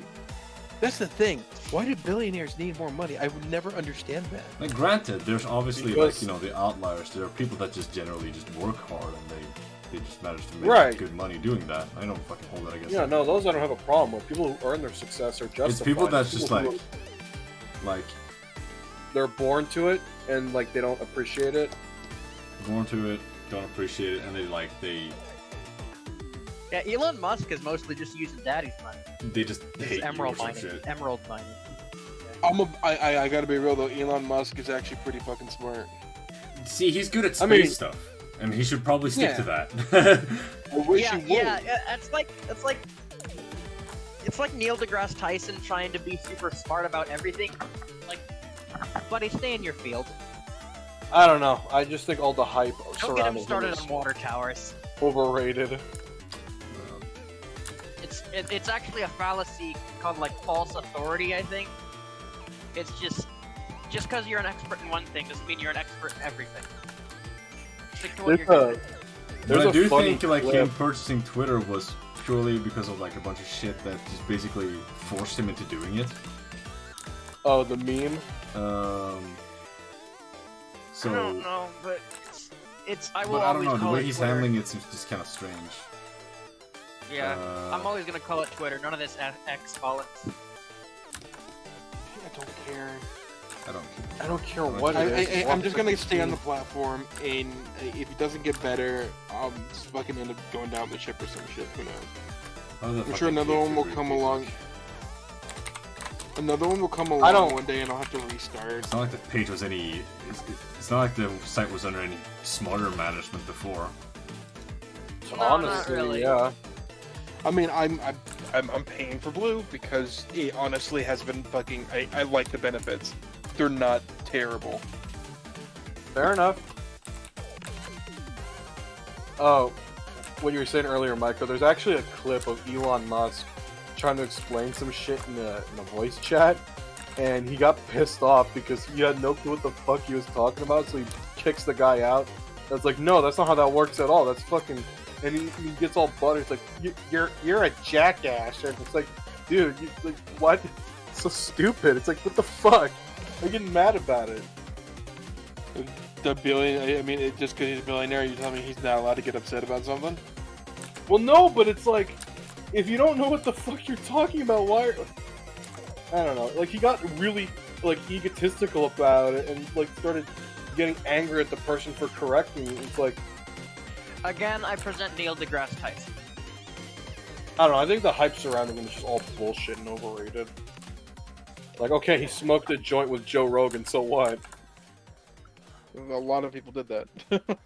That's the thing. Why do billionaires need more money? I would never understand that.
Like, granted, there's obviously
Because-
like, you know, the outliers. There are people that just generally just work hard and they just manage to make
Right.
good money doing that. I don't fucking hold that against
Yeah,
them.
no, those I don't have a problem with. People who earn their success are justified.
It's people that's just
People
like,
who- they're born to it and like they don't appreciate it.
born to it, don't appreciate it, and they
Yeah, Elon Musk is mostly just using daddy's money.
just
This
hate
is emerald
you or
mining.
some shit.
Emerald mining.
I gotta be real though. Elon Musk is actually pretty fucking smart.
See, he's good at space
I mean-
stuff, and he should probably stick
Yeah.
to that.
I wish
Yeah,
he would.
yeah, it's like Neil deGrasse Tyson trying to be super smart about everything. Like, buddy, stay in your field.
I don't know. I just think all the hype
Don't get him
surrounding him
started
is
on water towers.
overrated.
It's actually a fallacy called like false authority, I think. It's just because you're an expert in one thing doesn't mean you're an expert in everything. Stick to what
There's
you're good
a,
at.
But
there's
I
a
do
funny
think like
clip.
him purchasing Twitter was purely because of like a bunch of shit that just basically forced him into doing it.
Oh, the meme.
So.
I don't know, but I will
But I don't
always
know. The
call
way
it
he's
Twitter.
handling it seems just kind of strange.
Yeah, I'm always gonna call it Twitter. None of this X politics.
I don't care.
I don't care what it is.
I'm just gonna stay on the platform, and if it doesn't get better, I'll just fucking end up going down the ship or some shit. Who knows? I'm sure another one will come along. Another one will come along one day, and I'll have to restart.
It's not like the page was any. It's not like the site was under any smarter management before.
No,
Honestly,
not really.
yeah.
I mean, I'm paying for Blue because it honestly has been fucking. I like the benefits. They're not terrible.
Fair enough. Oh, what you were saying earlier, Michael, there's actually a clip of Elon Musk trying to explain some shit in a voice chat, and he got pissed off because he had no clue what the fuck he was talking about, so he kicks the guy out. That's like, no, that's not how that works at all. That's fucking... And he gets all buttered. It's like, you're a jackass. And it's like, dude, like, what? It's so stupid. It's like, what the fuck? I'm getting mad about it.
The billion. I mean, just because he's a billionaire, you tell me he's not allowed to get upset about something?
Well, no, but it's like, if you don't know what the fuck you're talking about, why? I don't know. Like, he got really like egotistical about it, and like started getting angry at the person for correcting me. It's like,
Again, I present Neil deGrasse Tyson.
I don't know. I think the hype surrounding him is just all bullshit and overrated. Like, okay, he smoked a joint with Joe Rogan, so what?
A lot of people did that.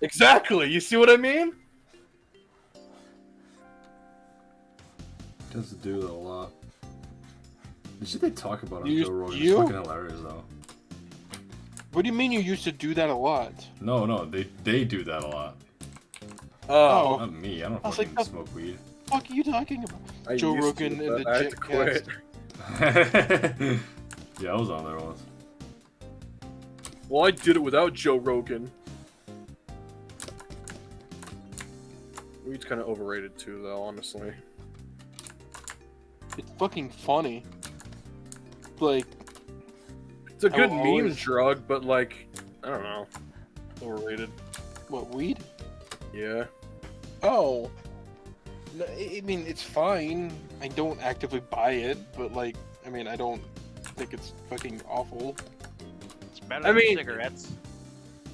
Exactly. You see what I mean?
Does do that a lot. The shit they talk about on
You-
Joe Rogan is
you?
fucking hilarious, though.
What do you mean you used to do that a lot?
No, they do that a lot.
Oh,
Not me. I don't
I was like,
fucking
the
smoke weed.
What are you talking about?
I
Joe
used
Rogan
to,
and
but
the
I had to
JEK
quit.
Yeah, I was on there once.
Well, I did it without Joe Rogan. Weed's kind of overrated too, though, honestly.
It's fucking funny. Like,
It's a
I
good
will
meme
always-
drug, but like, I don't know, overrated.
what, weed?
Yeah.
Oh. No, I mean, it's fine. I don't actively buy it, but like, I mean, I don't think it's fucking awful.
It's better
I
than
mean-
cigarettes.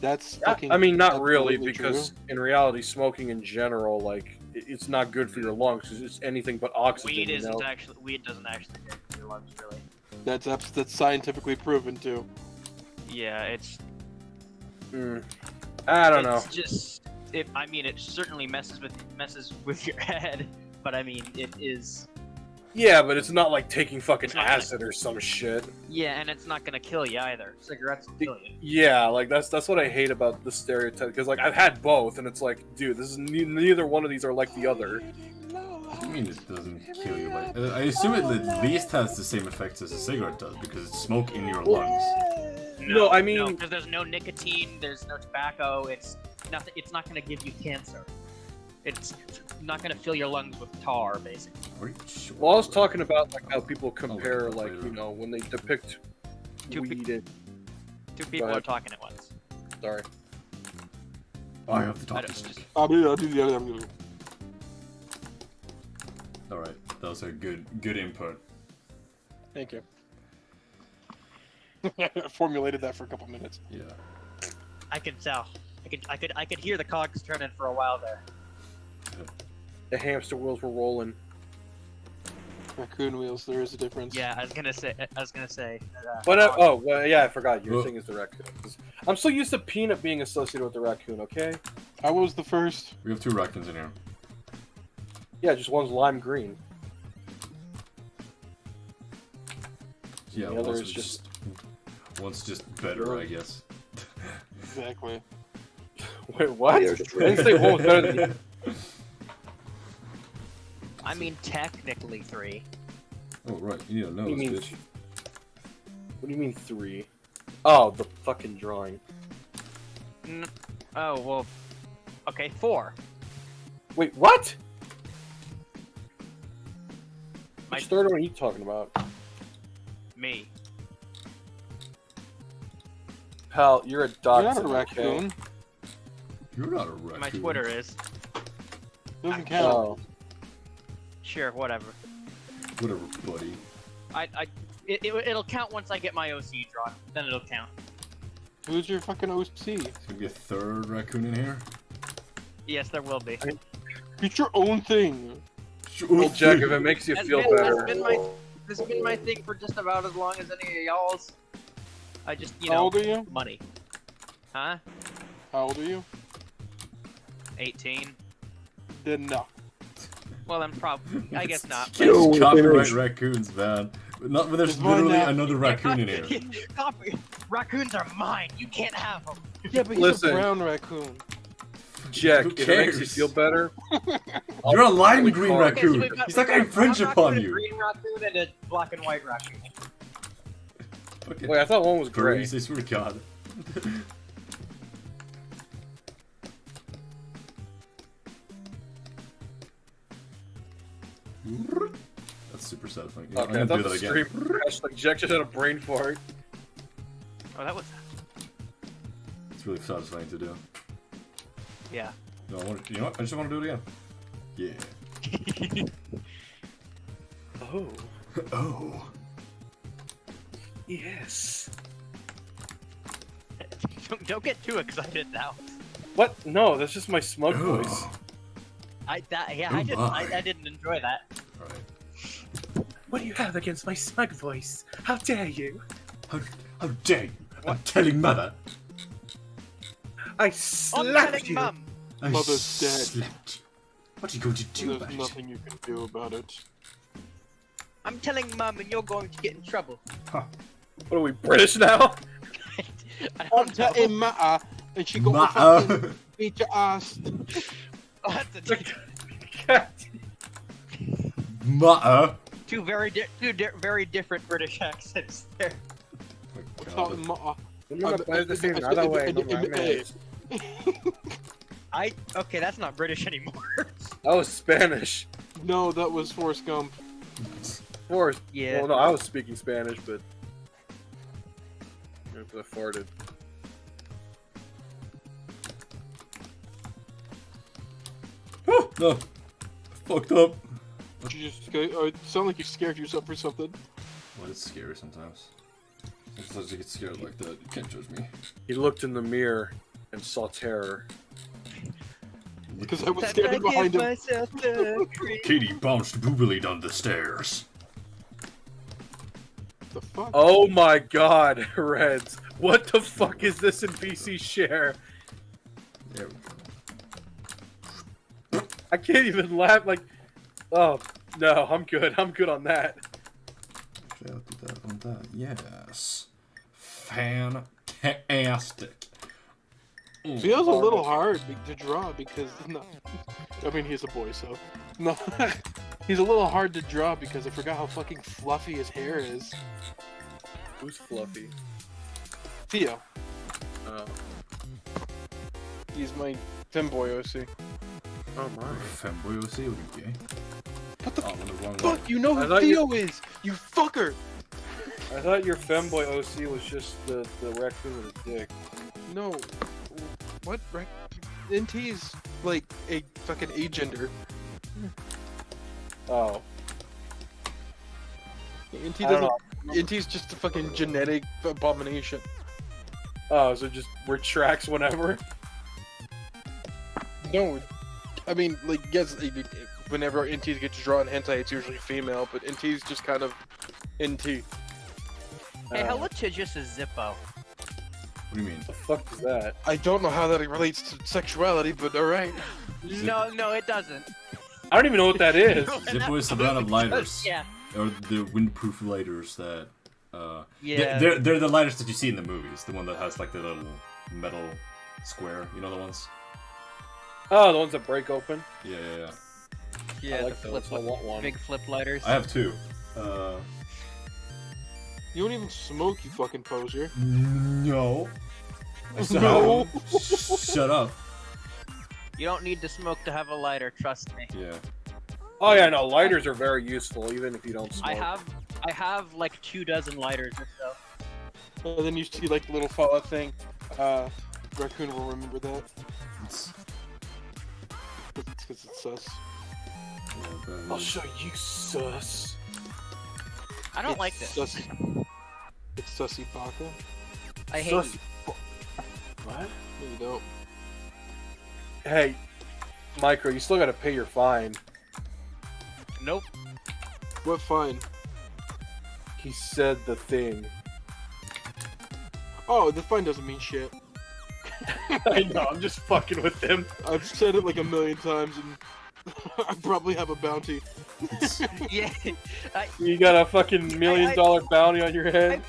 That's fucking.
I mean, not really,
absolutely
because
true.
in reality, smoking in general, like, it's not good for your lungs. It's anything but oxygen.
Weed
you
isn't
know?
actually. Weed doesn't actually get to your lungs, really.
That's scientifically proven too.
Yeah, it's.
I don't know.
It's just. I mean, it certainly messes with your head, but I mean, it is.
Yeah, but it's not like taking fucking
It's not gonna-
acid or some shit.
Yeah, and it's not gonna kill you either. Cigarettes will kill you.
Yeah, like that's what I hate about the stereotype, because like I've had both, and it's like, dude, this is neither one of these are like the other.
I mean, it doesn't kill you, but I assume it at least has the same effects as a cigarette does because it's smoke in your lungs.
No, I mean-
because there's no nicotine, there's no tobacco. It's nothing. It's not gonna give you cancer. It's not gonna fill your lungs with tar, basically.
Are you sure?
Well, I was talking about like how people compare,
look
like,
later.
you know, when they depict
Two
weed. And,
Two people
ahead.
are talking at once.
sorry.
I have to
I
talk
don't-
to
just-
I'll do the other.
All right, that was a good input.
Thank you. I formulated that for a couple minutes.
Yeah.
I can tell. I could hear the cogs turning for a while there.
The hamster wheels were rolling.
Raccoon wheels, there is a difference.
Yeah, I was gonna say.
But well, yeah, I forgot. Your thing is the raccoon. 'Cause I'm so used to Peanut being associated with the raccoon. Okay.
I was the first.
We have 2 raccoons in here.
Yeah, just one's lime green.
Yeah,
The other
one's
is just-
one's just better, I guess.
Exactly.
Wait, what?
Yeah,
I
just
didn't say one was better than the other.
I mean, technically 3.
Oh right, you need to know
What do you
this
mean?
bitch.
What do you mean 3? Oh, the fucking drawing.
Oh well. Okay, 4.
Wait, what?
My-
Which third one are you talking about?
Me.
Pal, you're a dog.
You're not a raccoon.
You're not a raccoon.
My Twitter is.
Doesn't count.
Oh.
Sure, whatever.
Whatever, buddy.
It'll count once I get my OC drawn. Then it'll count.
Who's your fucking OC?
There's gonna be a third raccoon in here.
Yes, there will be.
It's your own thing.
Well, Jack, if it makes you feel better.
This has been my thing for just about as long as any of y'all's. I just, you
How
know,
old are you?
money. Huh?
How old are you?
18.
Then no.
Well, then probably. I guess not.
It's copyright raccoons, man. Not when there's
There's one
literally
now.
another raccoon in here.
Raccoons are mine. You can't have them.
Yeah, but he's
Listen.
a brown raccoon.
Jack,
Who
if it makes you
cares?
feel better.
You're a lime green
Okay,
raccoon.
we've got-
He's not
we've
gonna
got
infringe
brown
upon
raccoon,
you.
A green raccoon and a black and white raccoon.
Okay.
Wait, I thought one was gray.
Grace, I swear to God. That's super satisfying. Yeah,
Okay, I
I'm
thought
gonna do
the
that again.
stream crashed. Like Jack just had a brain fart.
Oh, that was.
It's really satisfying to do.
Yeah.
No, you know what? I just want to do it again. Yeah.
Oh.
Oh.
Yes.
Don't get too excited now.
What? No, that's just my smug voice.
Oh.
I
Oh
didn't.
my.
I didn't enjoy that.
Alright.
What do you have against my smug voice? How dare you?
How dare you? I'm telling mother.
I
I'm
slapped
telling
you.
Mum.
I
Mother's dead.
slept. What are you going to do
There's
about it?
nothing you can do about it.
I'm telling Mum, and you're going to get in trouble.
What are we, British now?
I
I'm
don't know.
telling Matta, and she got
Matter.
fucking beat your ass.
Oh, that's a
Matter.
two very different British accents there.
Oh my
Telling
God.
Matta.
I'm gonna play the same other way. No mames.
Okay, that's not British anymore.
That was Spanish.
No, that was Forrest Gump.
Or,
Yeah.
well, no, I was speaking Spanish, but I farted.
Oh, no. Fucked up.
You just it sounded like you scared yourself or something.
Well, it's scary sometimes. Sometimes you get scared like that. You can't judge me.
He looked in the mirror and saw terror.
Because I was standing behind him.
Katie bounced boobily down the stairs.
The fuck?
Oh my god, Reds. What the fuck is this in PC share?
There we go.
I can't even laugh, like... Oh, no, I'm good. I'm good on that.
Actually, I'll do that on that. Yes. Fantastic.
Feels a little hard to draw because no, I mean he's a boy, so no, he's a little hard to draw because I forgot how fucking fluffy his hair is.
Who's Fluffy?
Theo,
Oh,
he's my femboy OC.
oh my.
Femboy OC, what are you gay?
What the
Oh, I'm on the wrong
fuck?
one.
You know
I
who
thought
Theo is? You fucker!
I thought your femboy OC was just the raccoon with a dick.
No, what? Right? NT's like a fucking agender.
Oh.
NT
I don't
doesn't.
know.
NT's just a fucking genetic abomination.
Oh, so it just retracts whenever?
No, I mean, like, yes, whenever NTs get to draw in hentai, it's usually female, but NT's just kind of NT.
Hey, how litigious is Zippo?
What do you mean?
The fuck is that?
I don't know how that relates to sexuality, but alright.
No, it doesn't.
I don't even know what that is.
Zippo is the brand of lighters.
Yeah.
Or the windproof lighters that,
Yeah.
They're the lighters that you see in the movies. The one that has, like, the little metal square. You know the ones?
Oh, the ones that break open?
Yeah, yeah, yeah.
Yeah,
I like
the
those.
flip,
I want one.
big flip lighters.
I have two.
You don't even smoke, you fucking poser.
No. I said
No.
Shut up.
You don't need to smoke to have a lighter, trust me.
Yeah.
Oh yeah, no, lighters are very useful, even if you don't smoke.
I have like 24 lighters or so.
And then you see like the little Fallout thing. Raccoon will remember that.
It's,
Because it's sus.
yeah, but-
I'll show you, sus.
I don't like this.
It's Sussy Baka.
I hate
Sus-
you.
What?
No, you don't.
Hey, Micro, you still gotta pay your fine.
Nope.
What fine?
He said the thing.
Oh, the fine doesn't mean shit.
I know, I'm just fucking with him.
I've said it like a million times, and I probably have a bounty.
Yeah.
You got a fucking $1 million bounty on your head?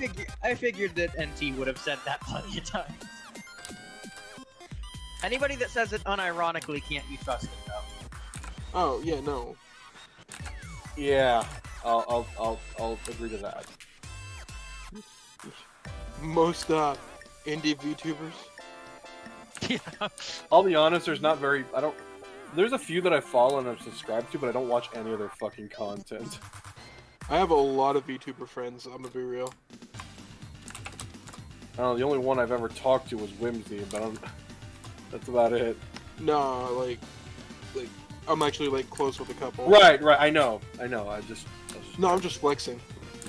I figured that NT would have said that plenty of times. Anybody that says it unironically can't be trusted, though.
Oh yeah, no.
Yeah, I'll agree to that.
Most indie VTubers.
Yeah.
I'll be honest, there's not very. There's a few that I follow and I'm subscribed to, but I don't watch any of their fucking content.
I have a lot of VTuber friends. I'm gonna be real.
I don't know, the only one I've ever talked to was Whimsy, but that's about it.
No, like I'm actually like close with a couple.
Right, I know.
No, I'm just flexing.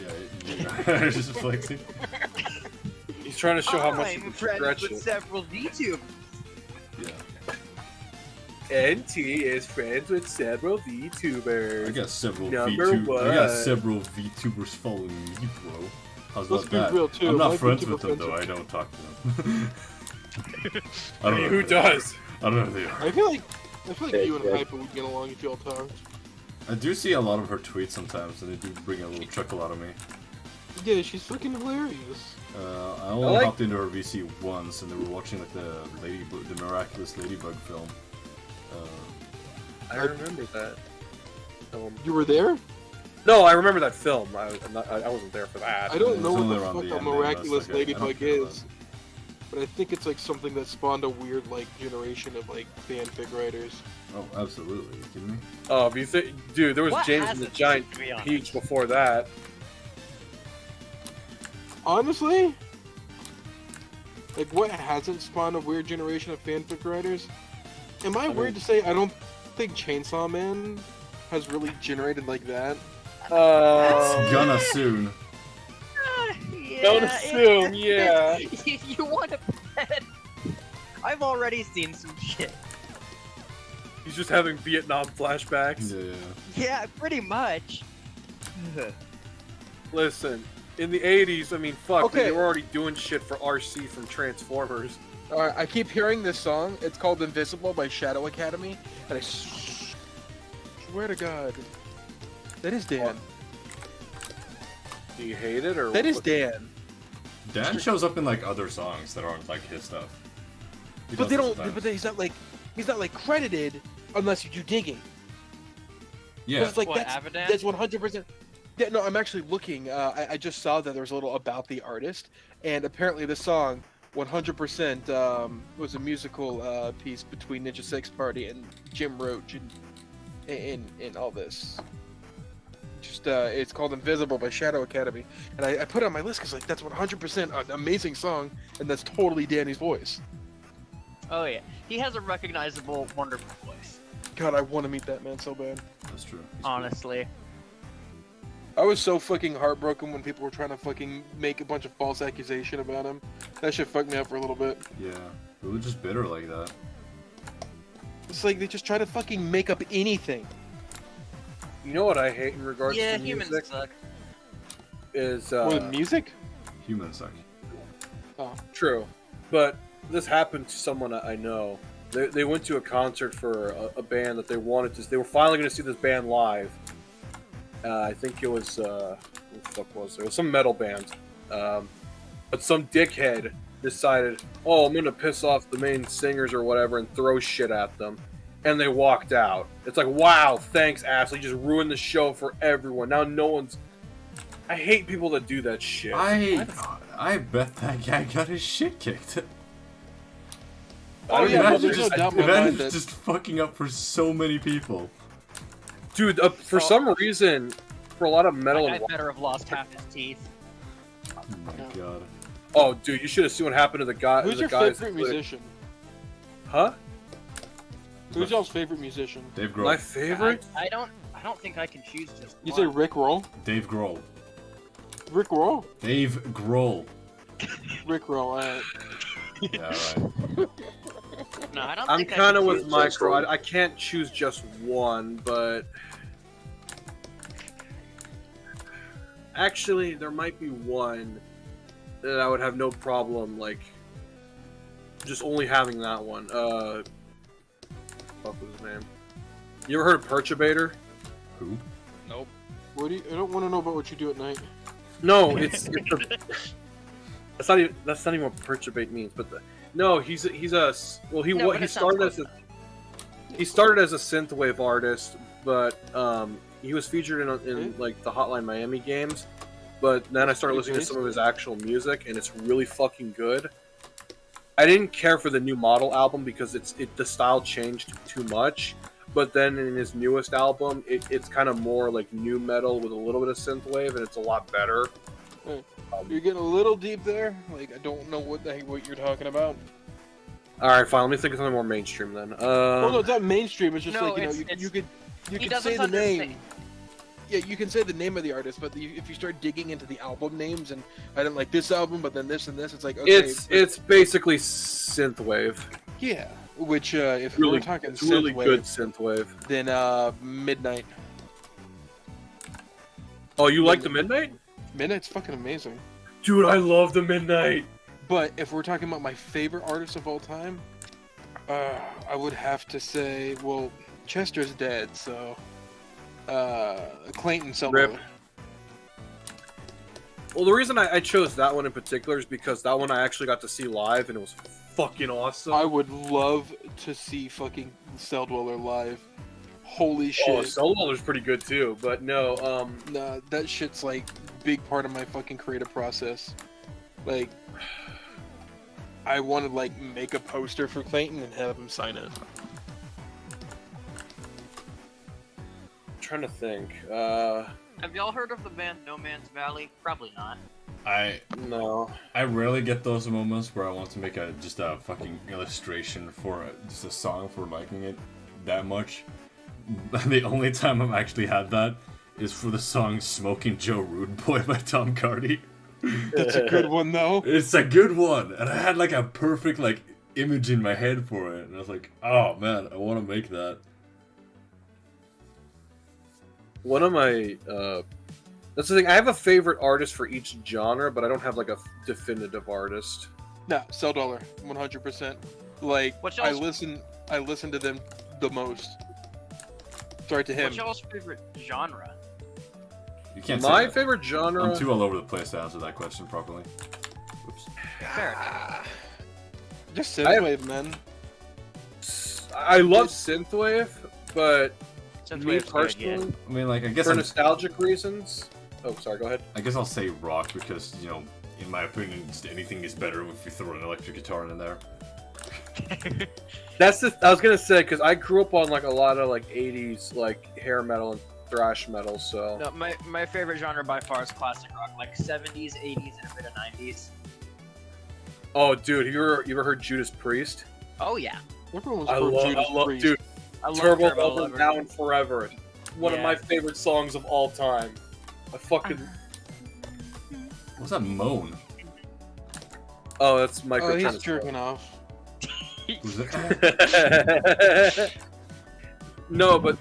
Yeah, just flexing.
He's trying to show how much he
I'm
can
friends
stretch
with
it.
several VTubers.
Yeah.
NT is friends with several VTubers.
I got several
Number
VTubers. I got
one.
several VTubers following me, bro. How's
Let's
about
be
that?
real, too.
I'm not
My
friends
VTuber
with them
friends
though.
are-
I don't talk to them. I
I
don't
mean,
know
who
who they are.
does?
I don't know who they are.
I feel like
Hey,
you and
yeah.
Hyper would get along if y'all talked.
I do see a lot of her tweets sometimes, and they do bring a little chuckle out of me.
Yeah, she's fucking hilarious.
I only hopped into her VC once, and they were watching like the Miraculous Ladybug film.
I remember that.
You were there?
No, I remember that film. I wasn't there for that.
I don't
It's
know what
only
the
around
fuck
the
a
end, man,
miraculous
that's like I don't
ladybug
care about
is, but I think it's like something that spawned a weird like generation of like fanfic writers.
Oh, absolutely. Are you kidding me?
Oh, if you think, dude, there was
What
James and the
hasn't,
Giant
to be honest?
Peach before that.
Honestly, like what hasn't spawned a weird generation of fanfic writers? Am I weird to say I don't think Chainsaw Man has really generated like that?
It's gonna soon.
Yeah,
Don't assume, yeah.
You want to bet? I've already seen some shit.
He's just having Vietnam flashbacks.
Yeah.
Yeah, pretty much.
Listen, in the 80s, I mean, fuck,
Okay.
they were already doing shit for RC from Transformers.
Alright, I keep hearing this song. It's called Invisible by Shadow Academy, and I swear to God, that is Dan.
Do you hate it, or
That is
what?
Dan.
Dan shows up in like other songs that aren't like his stuff. He
But
does
they
that
don't.
sometimes.
But he's not like credited unless you do digging.
Yeah.
It's like
What,
that's
Avidan?
100%. Yeah, no, I'm actually looking. I just saw that there was a little about the artist, and apparently the song 100% was a musical piece between Ninja Six Party and Jim Roach and all this. Just it's called Invisible by Shadow Academy, and I put it on my list because like that's 100% an amazing song, and that's totally Danny's voice.
Oh yeah, he has a recognizable, wonderful voice.
God, I want to meet that man so bad.
That's true. He's
Honestly.
I was so fucking heartbroken when people were trying to fucking make a bunch of false accusation about him. That shit fucked me up for a little bit.
cool. Yeah. They were just bitter like that.
It's like they just try to fucking make up anything.
You know what I hate in regards
Yeah,
to
humans
music?
suck.
Is,
With music?
Humans suck.
True, but this happened to someone I know. They went to a concert for a band that they wanted to. They were finally going to see this band live. I think it was what the fuck was it? It was some metal band. But some dickhead decided, oh, I'm going to piss off the main singers or whatever and throw shit at them. And they walked out. It's like, wow, thanks, Ashley. You just ruined the show for everyone. Now no one's. I hate people that do that shit.
I bet that guy got his shit kicked.
Oh yeah, well,
Imagine
there's no
just,
doubt in my
imagine
mind that
just fucking up for so many people.
Dude, for some reason, for a lot of metal
That
and
guy better have lost half his teeth.
Oh my god.
Oh, dude, you should have seen what happened to the guy.
Who's
the
your
guys
favorite
that played-
musician?
Huh?
Who's y'all's favorite musician?
Dave Grohl.
My favorite?
I don't think I can choose just
You
one.
say Rick Roll?
Dave Grohl.
Rick Roll?
Dave Grohl.
Rick Roll.
Yeah, right.
No, I don't
I'm
think I
kind of
can
with
choose.
Micro. I can't choose just one, but actually, there might be one that I would have no problem like just only having that one. What was his name? You ever heard of Perturbator?
Who?
Nope. What do you? I don't want to know about what you do at night.
No, it's that's not even what perturbate means. But no, he's a well he
No,
what
but
he
it sounds
started
close
as he started as a synthwave artist, but he was featured in like the Hotline Miami games. But then I started listening to some of his actual music, and it's really fucking good. I didn't care for the new Model album because the style changed too much. But then in his newest album, it's kind of more like new metal with a little bit of synthwave, and it's a lot better.
You're getting a little deep there. Like I don't know what you're talking about.
All right, fine. Let me think of something more mainstream then.
Well, no, it's not mainstream. It's just
No,
like you could say the name. Yeah, you can say the name of the artist, but if you start digging into the album names, and I didn't like this album, but then this and this, it's like okay,
it's basically synthwave.
yeah. Which if
Really,
we're talking
it's really
synthwave,
good synthwave.
then Midnight.
Oh, you like the Midnight?
Midnight's fucking amazing.
Dude, I love the Midnight.
But if we're talking about my favorite artist of all time, I would have to say, well, Chester's dead, so Clayton Selmer.
Rip. Well, the reason I chose that one in particular is because that one I actually got to see live, and it was fucking awesome.
I would love to see fucking Celldweller live. Holy
Oh,
shit.
Soulwaller's pretty good too, but no,
Nah, that shit's like big part of my fucking creative process. Like, I want to like make a poster for Clayton and have him sign it.
I'm trying to think.
Have y'all heard of the band No Man's Valley? Probably not.
No.
I rarely get those moments where I want to make just a fucking illustration for just a song for liking it that much. The only time I've actually had that is for the song "Smoking Joe Rude Boy" by Tom Cardy.
That's a good one though.
It's a good one, and I had like a perfect like image in my head for it, and I was like, "Oh man, I want to make that."
One of my that's the thing. I have a favorite artist for each genre, but I don't have like a definitive artist.
No, Celldweller, 100%. Like,
What's
I
y'all's-
listen to them the most. Start to him.
What's y'all's favorite genre?
You can't.
My
say that.
favorite genre.
I'm too all over the place to answer that question properly. Oops.
Fair enough.
Just
I have-
synthwave, man.
I love synthwave, but
Since
me
we have
personally,
I mean, like, I guess
for
I'm,
nostalgic reasons. Oh, sorry. Go ahead.
I guess I'll say rock because, you know, in my opinion, just anything is better if you throw an electric guitar in there.
That's the I was gonna say because I grew up on like a lot of like '80s like hair metal and thrash metal. So
No, my favorite genre by far is classic rock, like 70s, 80s, and a bit of 90s.
oh, dude, you ever heard Judas Priest?
Oh yeah,
Everyone's
I
heard Judas
love,
Priest.
dude.
I love
Turbo
Turbo
Up and
Lover.
Down Forever. One of
Yeah.
my favorite songs of all time. I fucking
What's that moan?
oh, that's Micro.
Oh, he's
Tennis
jerking off.
Who's that?
No, but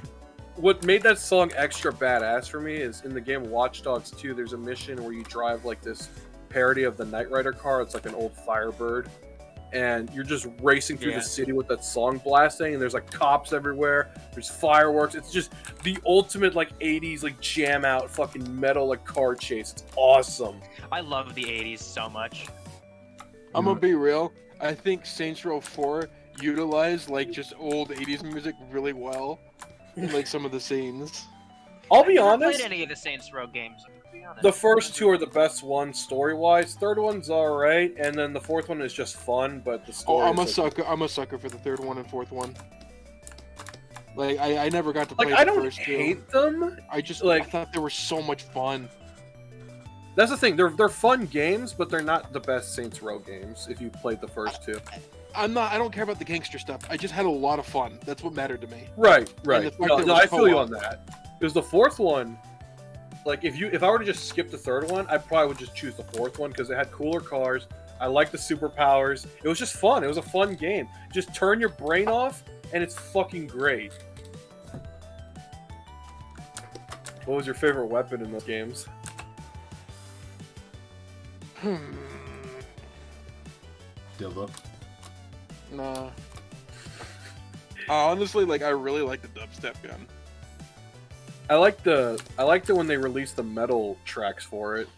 what made that song extra badass for me is in the game Watch Dogs 2, there's a mission where you drive like this parody of the Knight Rider car. It's like an old Firebird. And you're just racing through
Yeah.
the city with that song blasting, and there's like cops everywhere. There's fireworks. It's just the ultimate like '80s like jam out fucking metal like car chase. It's awesome.
I love the 80s so much.
I'm gonna be real. I think Saints Row 4 utilized like just old 80s music really well in like some of the scenes.
I'll be
I've never
honest.
played any of the Saints Row games. I'm gonna be honest.
The first two are the best ones story-wise. Third one's alright, and then the fourth one is just fun, but the
Oh,
story.
I'm a
is,
sucker. I'm a sucker for the third one and fourth one. Like I never got to play
Like
the
I don't
first two.
hate them.
I just
like-
I thought they were so much fun.
That's the thing. They're fun games, but they're not the best Saints Row games if you played the first two.
I don't care about the gangster stuff. I just had a lot of fun. That's what mattered to me.
Right.
the fact that it
No,
was
I feel you
co-op.
on that. Because the fourth one, like if I were to just skip the third one, I probably would just choose the fourth one because it had cooler cars. I liked the superpowers. It was just fun. It was a fun game. Just turn your brain off, and it's fucking great. What was your favorite weapon in those games?
Dildo.
Nah. Honestly, like I really like the dubstep gun.
I liked it when they released the metal tracks for it.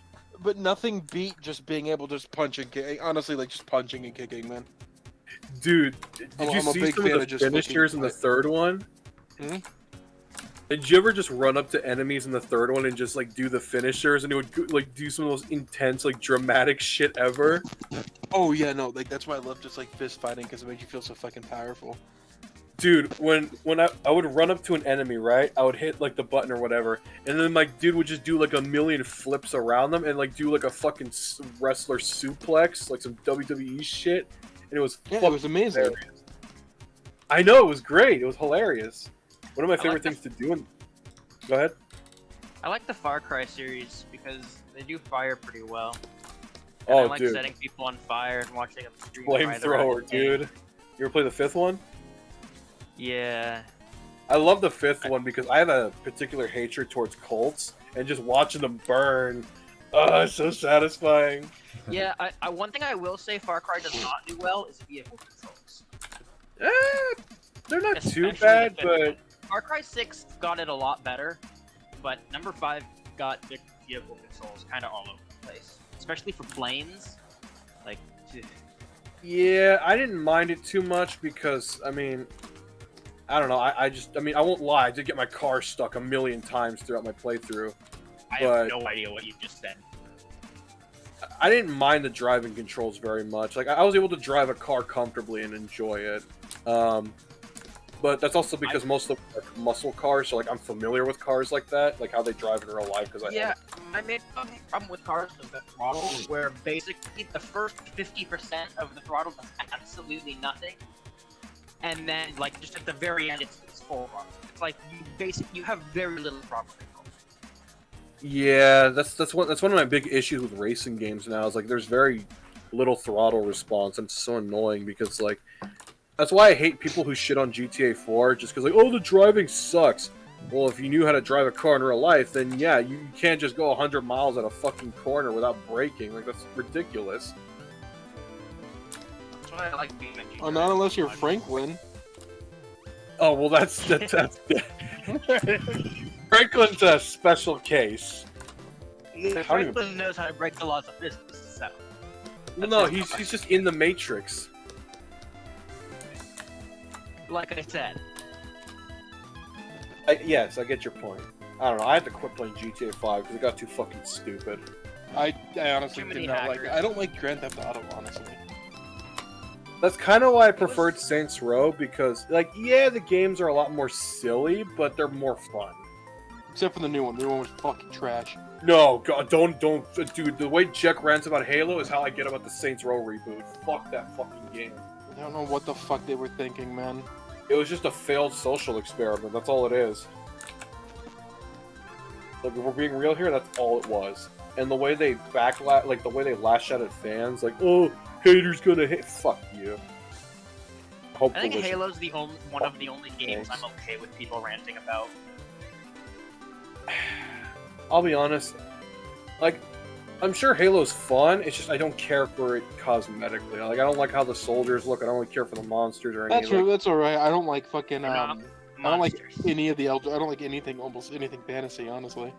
But nothing beat just being able to just punch and kick. Honestly, like just punching and kicking, man.
Dude, did you
I'm a
see
big
some
fan
of
of
the
just
finishers in the
fucking-
third one?
Hmm?
Did you ever just run up to enemies in the third one and just like do the finishers and it would like do some of those intense like dramatic shit ever?
Oh yeah, no, like that's why I love just like fist fighting because it makes you feel so fucking powerful.
Dude, when I would run up to an enemy, right? I would hit like the button or whatever, and then my dude would just do like a million flips around them and like do like a fucking wrestler suplex, like some WWE shit, and it was
Yeah, it
fucking
was amazing.
hilarious. I know, it was great. It was hilarious. One of my
like
favorite
the-
things to do. Go ahead.
I like the Far Cry series because they do fire pretty well. And
Oh,
I like
dude,
setting people on fire and watching them stream right around
flamethrower,
the game.
dude. You ever play the fifth one?
Yeah.
I love the fifth one because I have a particular hatred towards cults, and just watching them burn, oh, it's so satisfying.
Yeah, I one thing I will say Far Cry does not do well is vehicle controls.
They're not too
Especially
bad,
the fifth
but
Far Cry 6 got it a lot better, but number 5 got the vehicle controls kind of all over the place. Especially for planes. Like,
yeah, I didn't mind it too much because, I mean, I don't know, I won't lie, I did get my car stuck a million times throughout my playthrough.
I
But-
have no idea what you just said.
I didn't mind the driving controls very much. Like, I was able to drive a car comfortably and enjoy it. But that's also because most of them are muscle cars, so like I'm familiar with cars like that, like how they drive in real life. Because
Yeah, I made a problem with cars with the throttle, where basically the first 50% of the throttle does absolutely nothing, and then like just at the very end it's full throttle. It's like you have very little throttle control.
Yeah, that's one of my big issues with racing games now. Is like there's very little throttle response, and it's so annoying because like that's why I hate people who shit on GTA 4 just because like, oh, the driving sucks. Well, if you knew how to drive a car in real life, then yeah, you can't just go 100 miles at a fucking corner without braking. Like that's ridiculous.
That's why I like being a GTA.
Oh, not unless you're Franklin.
Oh well, that's Franklin's a special case.
Franklin knows how to break the laws of physics, so.
Well, no, he's just in the Matrix.
Like I said,
Yes, I get your point. I don't know. I had to quit playing GTA 5 because it got too fucking stupid.
I honestly
Too many
did not like it.
hackers.
I don't like Grand Theft Auto, honestly.
That's kind of why I preferred Saints Row because, like, yeah, the games are a lot more silly, but they're more fun.
Except for the new one. The new one was fucking trash.
No, God, don't, dude. The way JEK rants about Halo is how I get about the Saints Row reboot. Fuck that fucking game.
I don't know what the fuck they were thinking, man.
It was just a failed social experiment. That's all it is. Like, if we're being real here, that's all it was. And the way they the way they lash out at fans, like, oh, haters gonna hate. Fuck you.
I think Halo's one of the only games I'm okay with people ranting about.
I'll be honest. Like, I'm sure Halo's fun. It's just I don't care for it cosmetically. Like, I don't like how the soldiers look. I don't really care for the monsters or anything.
That's that's alright. I don't like fucking
They're not
I don't like
monsters.
any of the elder. I don't like anything, almost anything fantasy, honestly.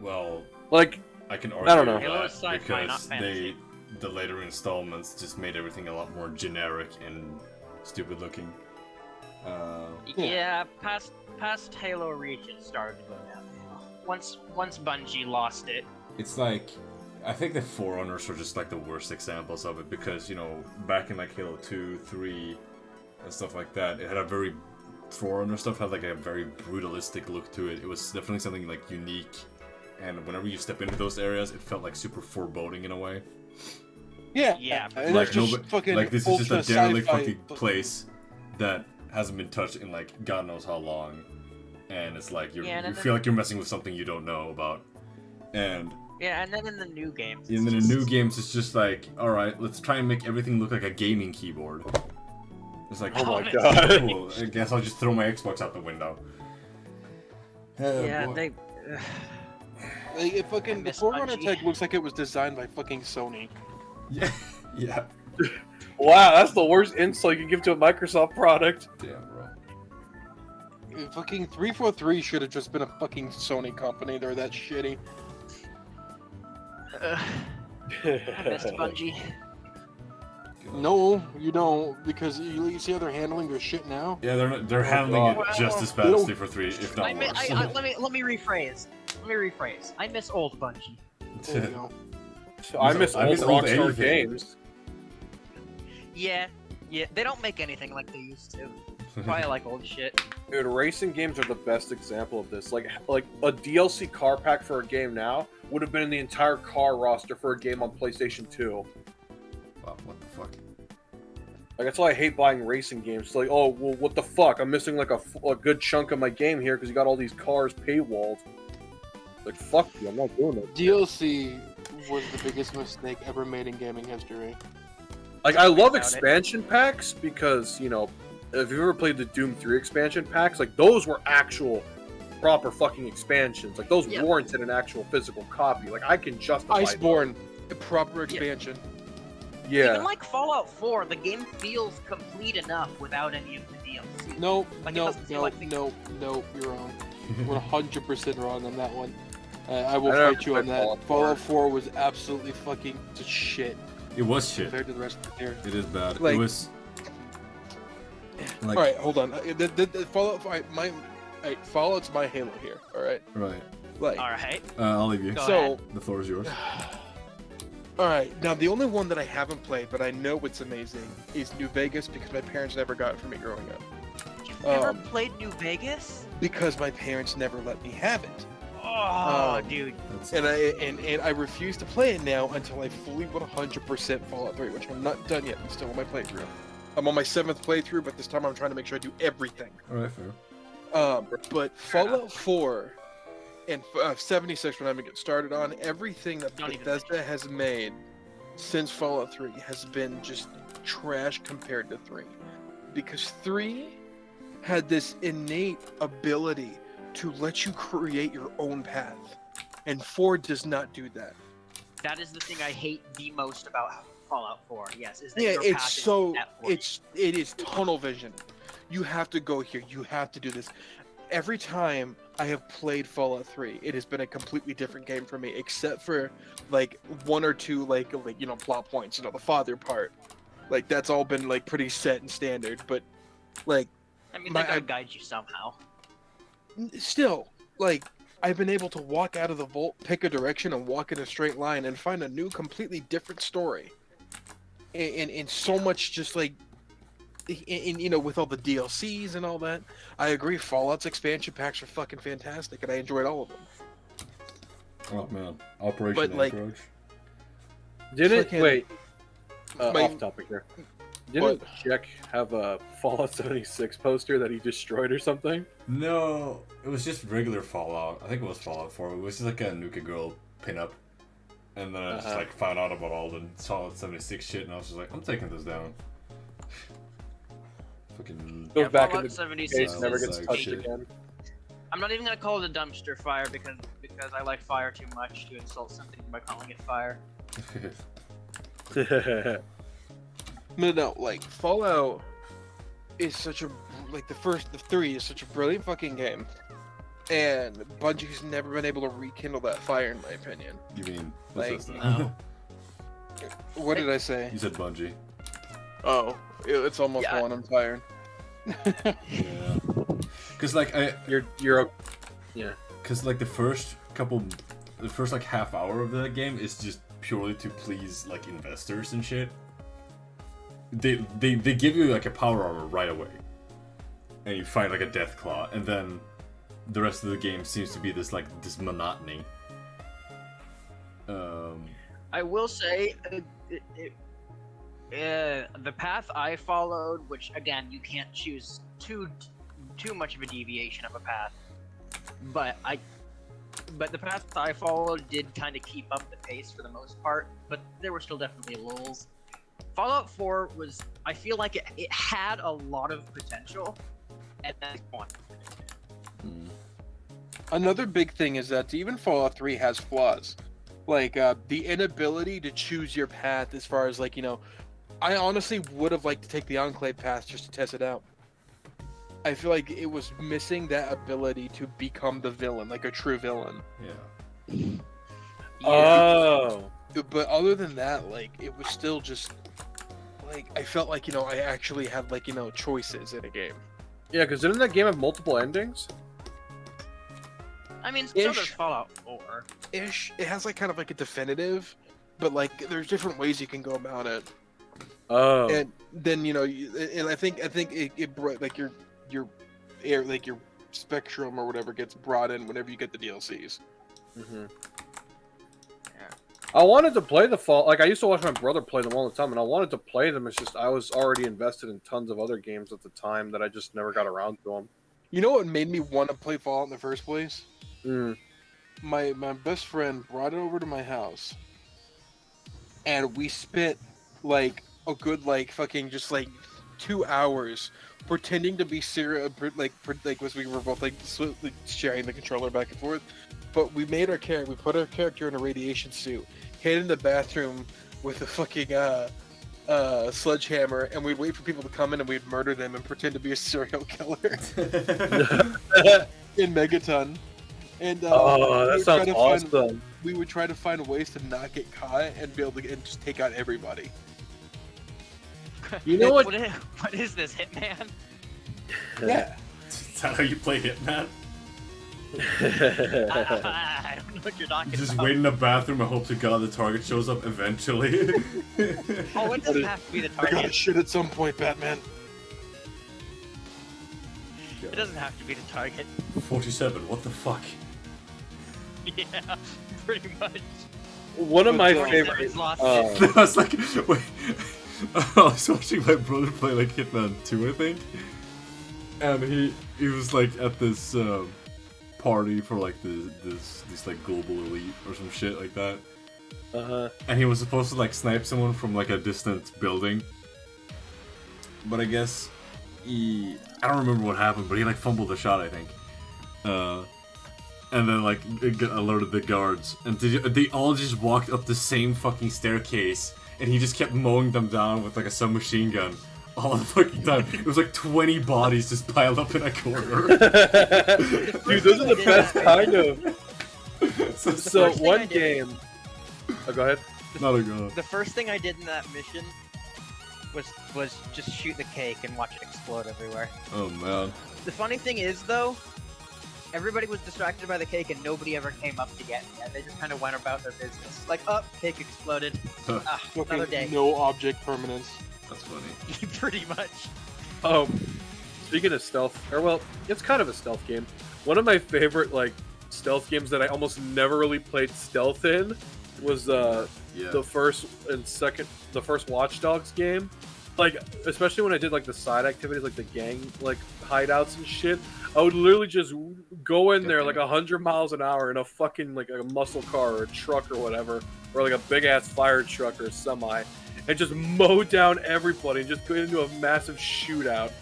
Well,
Like,
I can
I
argue
don't know.
with
Halo is
that
sci-fi, not
because
fantasy.
the later installments just made everything a lot more generic and stupid looking.
Yeah, past Halo Reach, it started to go downhill. Once Bungie lost it,
It's like, I think the Forerunners were just like the worst examples of it because, you know, back in like Halo 2, 3, and stuff like that, it had a very, Forerunner stuff had like a very brutalistic look to it. It was definitely something like unique and whenever you step into those areas, it felt like super foreboding in a way.
Yeah.
Yeah.
And
Like,
it's just fucking
like this is just a
ultra
derelict
sci-fi.
fucking place that hasn't been touched in like God knows how long, and it's like you feel like you're messing with something you don't know about, and
Yeah, and then in the new games.
in the new games it's just like, all right, let's try and make everything look like a gaming keyboard. It's like,
Oh my
it's
god.
cool. I guess I'll just throw my Xbox out the window.
Yeah,
boy.
they.
Like, it fucking the
miss
Forerunner
Bungie.
tech looks like it was designed by fucking Sony.
Yeah, yeah.
Wow, that's the worst insult you can give to a Microsoft product.
Damn, bro.
Fucking 343 should have just been a fucking Sony company. They're that shitty.
I missed Bungie.
No, you don't, because you see how they're handling their shit now.
Yeah, they're handling
God.
it just as bad as 343, if not worse.
Let me rephrase. I miss old Bungie.
There you go.
I miss old
old
Rockstar
anything.
games.
Yeah, they don't make anything like they used to. Probably like old shit.
Dude, racing games are the best example of this. Like a DLC car pack for a game now would have been in the entire car roster for a game on PlayStation 2.
Wow, what the fuck?
Like, that's why I hate buying racing games. It's like, oh, well, what the fuck? I'm missing like a good chunk of my game here because you got all these cars paywalled. Like, fuck you, I'm not doing it.
DLC was the biggest mistake ever made in gaming history.
Like, I love
Doubt it.
expansion packs because, you know, if you've ever played the Doom 3 expansion packs, like, those were actual proper fucking expansions. Like, those
Yep.
warranted an actual physical copy. Like, I can justify
Iceborne, a proper expansion.
Yeah.
Even like Fallout 4, the game feels complete enough without any of the DLC.
No,
Like, it
no,
doesn't feel
no,
like the-
no, no, you're wrong. 100% wrong on that one. I will
I never
fight you on
played
that.
Fallout 4.
Fallout 4 was absolutely fucking just shit
It was shit.
compared to the rest of the year.
It is bad.
Like-
it was. Like,
Alright, hold on. The Fallout, Fallout's my Halo here, alright?
right.
Like,
Alright.
I'll leave you.
Go
so,
ahead.
The floor is yours.
alright, now the only one that I haven't played, but I know it's amazing, is New Vegas because my parents never got it for me growing up.
You've never
Um,
played New Vegas?
Because my parents never let me have it.
Oh, dude.
That's,
And I refuse to play it now until I fully 100% Fallout 3, which I'm not done yet. I'm still on my playthrough. I'm on my 7th playthrough, but this time I'm trying to make sure I do everything.
alright, fair.
But Fallout 4 and 76, when I get started on, everything that
Don't even
Bethesda has made since Fallout 3 has been just trash compared to 3. Because 3 had this innate ability to let you create your own path. And 4 does not do that.
That is the thing I hate the most about Fallout 4. Yes, is that
Yeah,
your
it's
path is
so
set for you.
it is tunnel vision. You have to go here. You have to do this. Every time I have played Fallout 3, it has been a completely different game for me, except for like one or two like you know plot points. You know, the father part. Like that's all been like pretty set and standard. But like
I mean,
my-
they're gonna guide you somehow.
still like. I've been able to walk out of the vault, pick a direction, and walk in a straight line, and find a new, completely different story. And so much just like, in you know, with all the DLCs and all that, I agree. Fallout's expansion packs are fucking fantastic, and I enjoyed all of them.
Oh man. Operation
But, like,
Anchorage.
Didn't
Frickin-
wait.
my-
Off topic here. Didn't JEK have a Fallout 76 poster that he destroyed or something?
No, it was just regular Fallout. I think it was Fallout 4. It was just like a Nuka Girl pinup. And then I just like found out about all the Fallout 76 shit, and I was just like, I'm taking this down. Fucking.
Goes
Yeah,
back
Fallout
into
76
case, never
is
gets
like
touched
shit.
again.
I'm not even gonna call it a dumpster fire because I like fire too much to insult something by calling it fire.
No, like Fallout is such a like the first of 3 is such a brilliant fucking game, and Bungie's never been able to rekindle that fire, in my opinion.
You mean
Like,
Bethesda?
no.
What did I say?
You said Bungie.
Oh, it's almost
Yeah.
one. I'm tired.
Yeah. Cause like Cause like the first like half hour of the game is just purely to please like investors and shit. They give you like a power armor right away, and you find like a death claw, and then the rest of the game seems to be this monotony,
I will say, the path I followed, which again you can't choose too much of a deviation of a path, but the path I followed did kind of keep up the pace for the most part, but there were still definitely lulls. Fallout 4 was, I feel like it had a lot of potential at that point.
Another big thing is that even Fallout 3 has flaws. Like, the inability to choose your path as far as, like, you know, I honestly would have liked to take the Enclave path just to test it out. I feel like it was missing that ability to become the villain, like a true villain.
Yeah.
Oh.
But other than that, like, it was still just, like, I felt like, you know, I actually had, like, you know, choices in a game.
Yeah, because didn't that game have multiple endings?
I mean, so does Fallout 4.
Ish. It has, like, kind of like a definitive, but, like, there's different ways you can go about it.
Oh.
And then, you know, and I think it brought, like, your air, like, your spectrum or whatever gets brought in whenever you get the DLCs.
Mm-hmm. I wanted to play the Fall. Like, I used to watch my brother play them all the time, and I wanted to play them. It's just I was already invested in tons of other games at the time that I just never got around to them.
You know what made me want to play Fallout in the first place?
Mm.
My best friend brought it over to my house, and we spent like a good like fucking just like 2 hours pretending to be serious, like as we were both like sharing the controller back and forth. But we made our character, we put our character in a radiation suit, hid in the bathroom with a fucking sledgehammer, and we'd wait for people to come in and we'd murder them and pretend to be a serial killer in Megaton. And
that sounds awesome.
We would try to find ways to not get caught and be able to and just take out everybody.
You know what?
What is this, Hitman?
Yeah.
Is that how you play Hitman?
I don't know what you're talking
Just
about.
wait in the bathroom and hope to God the target shows up eventually.
Oh, it doesn't have to be the
I gotta
target.
shit at some point, Batman.
It doesn't have to be the target.
47, what the fuck?
Yeah, pretty much.
One of my
But,
favorite.
It's lost
I was like, wait. I was watching my brother play like Hitman 2, I think. And he was like at this party for like this like global elite or some shit like that. And he was supposed to like snipe someone from like a distant building. But I guess I don't remember what happened, but he like fumbled the shot, I think. And then like it alerted the guards, and they all just walked up the same fucking staircase, and he just kept mowing them down with like a submachine gun all the fucking time. It was like 20 bodies just piled up in a corner.
Dude, those are the best kind of. So one game. Oh, go ahead.
Not a go.
The first thing I did in that mission was just shoot the cake and watch it explode everywhere.
Oh man.
The funny thing is, though, everybody was distracted by the cake and nobody ever came up to get me. They just kind of went about their business. Like, oh, cake exploded. Another day.
No object permanence.
That's funny.
Pretty much.
Speaking of stealth, or well, it's kind of a stealth game. One of my favorite like stealth games that I almost never really played stealth in was the first Watch Dogs game. Like, especially when I did like the side activities, like the gang like hideouts and shit, I would literally just go in there like 100 miles an hour in a fucking like a muscle car or a truck or whatever, or like a big ass fire truck or a semi, and just mow down everybody and just go into a massive shootout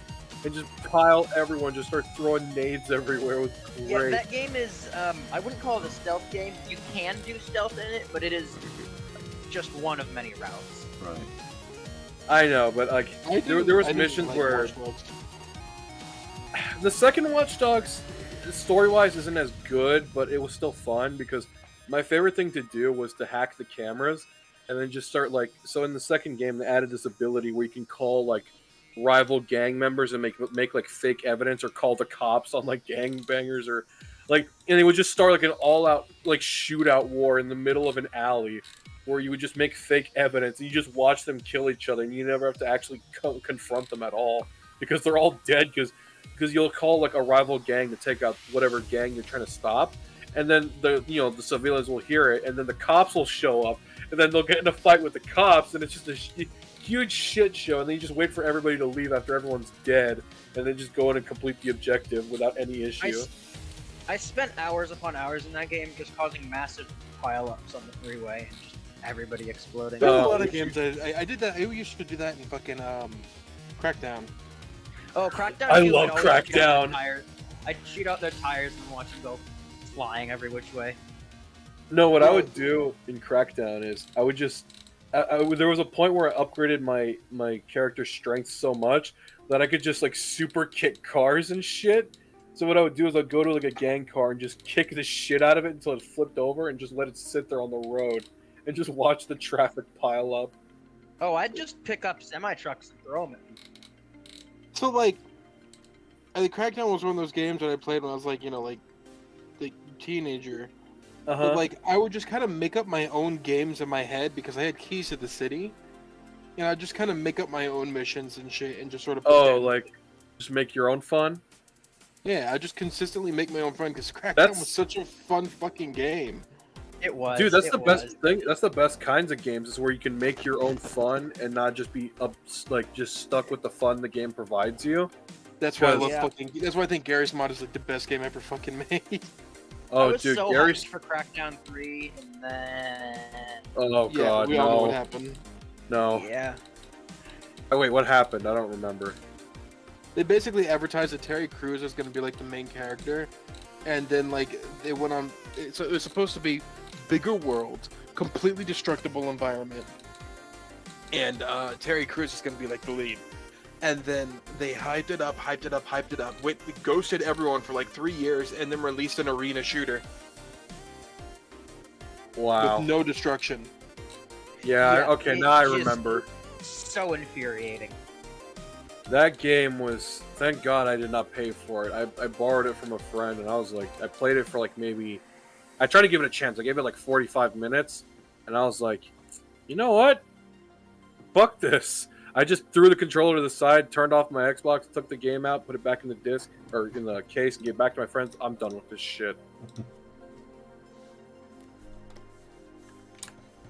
and just pile everyone, just start throwing nades everywhere. It was great.
Yeah, that game is, I wouldn't call it a stealth game. You can do stealth in it, but it is just one of many routes.
Right.
I know, but like there was missions where the second Watch Dogs story-wise isn't as good, but it was still fun because my favorite thing to do was to hack the cameras and then just start like, so in the second game they added this ability where you can call like rival gang members and make like fake evidence, or call the cops on like gangbangers, or like, and they would just start like an all-out like shootout war in the middle of an alley where you would just make fake evidence and you just watch them kill each other and you never have to actually confront them at all because they're all dead, because you'll call like a rival gang to take out whatever gang you're trying to stop, and then the civilians will hear it, and then the cops will show up, and then they'll get in a fight with the cops, and it's just a huge shit show, and then you just wait for everybody to leave after everyone's dead, and then just go in and complete the objective without any issue.
I spent hours upon hours in that game just causing massive pile-ups on the freeway and just everybody exploding.
There's a lot of games I did that. I used to do that in fucking Crackdown.
Oh, Crackdown!
I love Crackdown.
I'd shoot out their tires and watch them go flying every which way.
No, what I would do in Crackdown is I would just there was a point where I upgraded my character's strength so much that I could just like super kick cars and shit. So what I would do is I'd go to like a gang car and just kick the shit out of it until it flipped over and just let it sit there on the road and just watch the traffic pile up.
Oh, I'd just pick up semi-trucks and throw them at people.
So like, I think Crackdown was one of those games that I played when I was like, the teenager. But like, I would just kind of make up my own games in my head because I had keys to the city. I'd just kind of make up my own missions and shit and just sort of.
Like, just make your own fun.
Yeah, I just consistently make my own fun because Crackdown was such a fun fucking game.
It was.
Dude, that's the best thing. That's the best kinds of games is where you can make your own fun and not just be just stuck with the fun the game provides you.
That's why I love fucking. That's why I think Gary's Mod is like the best game ever fucking made.
Oh, dude, so Gary's for Crackdown 3, and then.
Oh god,
we all know what happened.
No.
Yeah.
Oh wait, what happened? I don't remember.
They basically advertised that Terry Crews was going to be like the main character, and then like they went on. So it was supposed to be bigger world, completely destructible environment, and Terry Crews is going to be like the lead. And then they hyped it up, ghosted everyone for like 3 years, and then released an arena shooter.
Wow.
With no destruction.
Yeah okay, now I remember.
So infuriating.
That game was, thank God I did not pay for it. I borrowed it from a friend, and I was like, I played it for like maybe, I tried to give it a chance. I gave it like 45 minutes, and I was like, you know what? Fuck this. I just threw the controller to the side, turned off my Xbox, took the game out, put it back in the disc, or in the case, and gave it back to my friends. I'm done with this shit.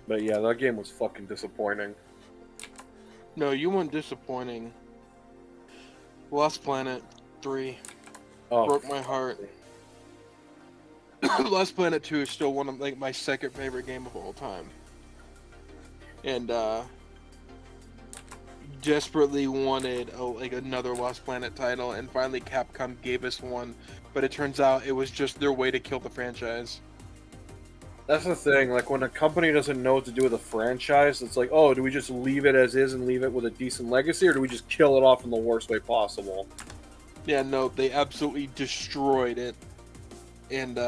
But yeah, that game was fucking disappointing.
No, you weren't disappointing. Lost Planet 3 broke my heart. Lost Planet 2 is still one of like my second favorite game of all time. And desperately wanted another Lost Planet title, and finally Capcom gave us one, but it turns out it was just their way to kill the franchise.
That's the thing, like when a company doesn't know what to do with a franchise, it's like, oh, do we just leave it as is and leave it with a decent legacy, or do we just kill it off in the worst way possible?
Yeah, no, they absolutely destroyed it. And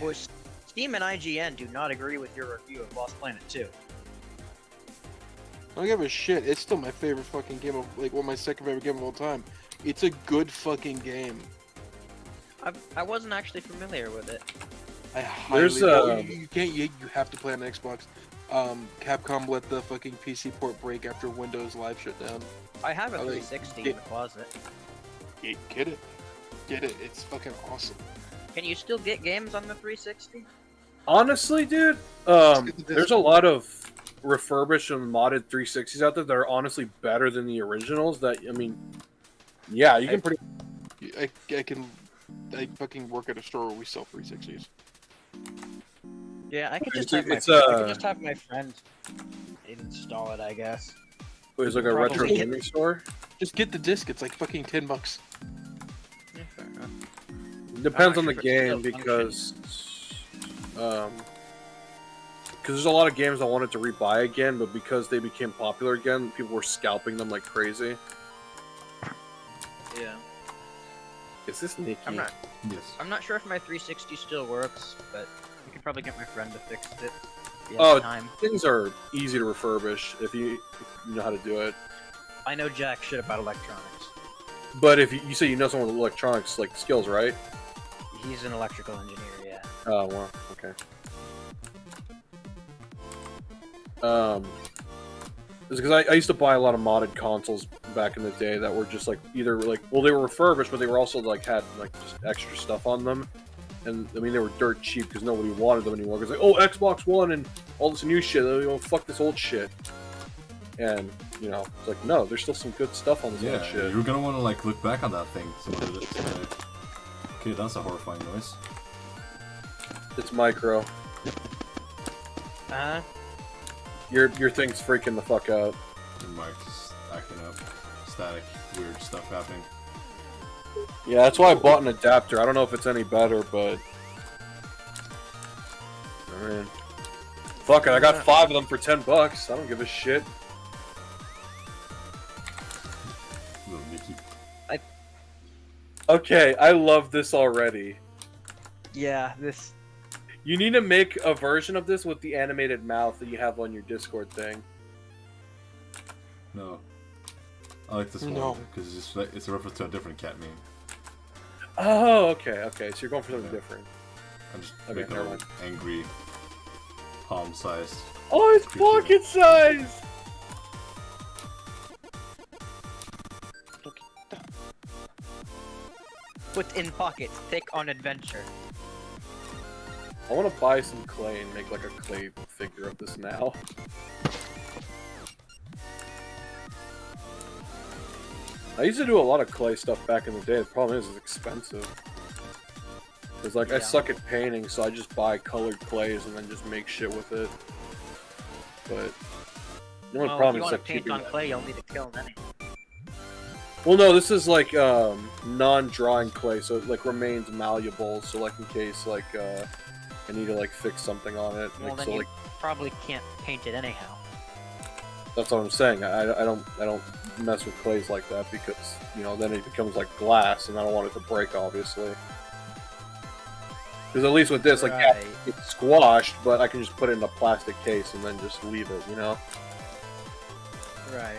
Well, Steam and IGN do not agree with your review of Lost Planet 2.
I don't give a shit. It's still my favorite fucking game of my second favorite game of all time. It's a good fucking game.
I wasn't actually familiar with it.
I highly you can't. You have to play on Xbox. Capcom let the fucking PC port break after Windows Live shut down.
I have a 360 in the closet.
Get it. It's fucking awesome.
Can you still get games on the 360?
Honestly, dude, there's a lot of refurbished and modded 360s out there that are honestly better than the originals. That I mean, yeah, you can pretty.
I fucking work at a store where we sell 360s.
Yeah, I could just have my friend install it, I guess.
It's like a retro gaming store.
Just get the disc. It's like fucking $10.
Yeah, fair enough.
Depends on the game because there's a lot of games I wanted to rebuy again, but because they became popular again, people were scalping them like crazy.
Yeah.
Is this Nikki?
I'm not sure if my 360 still works, but you could probably get my friend to fix it.
Things are easy to refurbish if you know how to do it.
I know jack shit about electronics.
But if you say you know someone with electronics like skills, right?
He's an electrical engineer, yeah.
Oh well, okay. It's because I used to buy a lot of modded consoles back in the day that were just like either like well they were refurbished, but they were also like had like just extra stuff on them. And I mean they were dirt cheap because nobody wanted them anymore. Because like Xbox One and all this new shit, fuck this old shit. And it's like no, there's still some good stuff on this old shit.
You're gonna want to like look back on that thing. Okay, that's a horrifying noise.
It's micro. Your thing's freaking the fuck out.
Your mic's acting up. Static, weird stuff happening.
Yeah, that's why I bought an adapter. I don't know if it's any better, but I mean, fuck it. I got 5 of them for $10. I don't give a shit.
Little Mickey.
Okay, I love this already.
Yeah, this.
You need to make a version of this with the animated mouth that you have on your Discord thing.
No. I like this one because it's a reference to a different cat meme.
Oh, okay. So you're going for something different.
I'm just making an angry, palm-sized.
Oh, it's pocket size!
Put in pocket, take on adventure.
I want to buy some clay and make like a clay figure of this now. I used to do a lot of clay stuff back in the day. The problem is it's expensive. Cause like I suck at painting, so I just buy colored clays and then just make shit with it. But the only problem is like
if you want to paint on clay, you'll need to kill them anyway.
Well, no, this is like non-drawing clay, so it like remains malleable. So like in case like I need to like fix something on it.
Well,
like,
then
so,
you
like,
probably can't paint it anyhow.
that's what I'm saying. I don't mess with clays like that because then it becomes like glass, and I don't want it to break, obviously. Because at least with this, like, it's squashed, but I can just put it in a plastic case and then just leave it,
Right.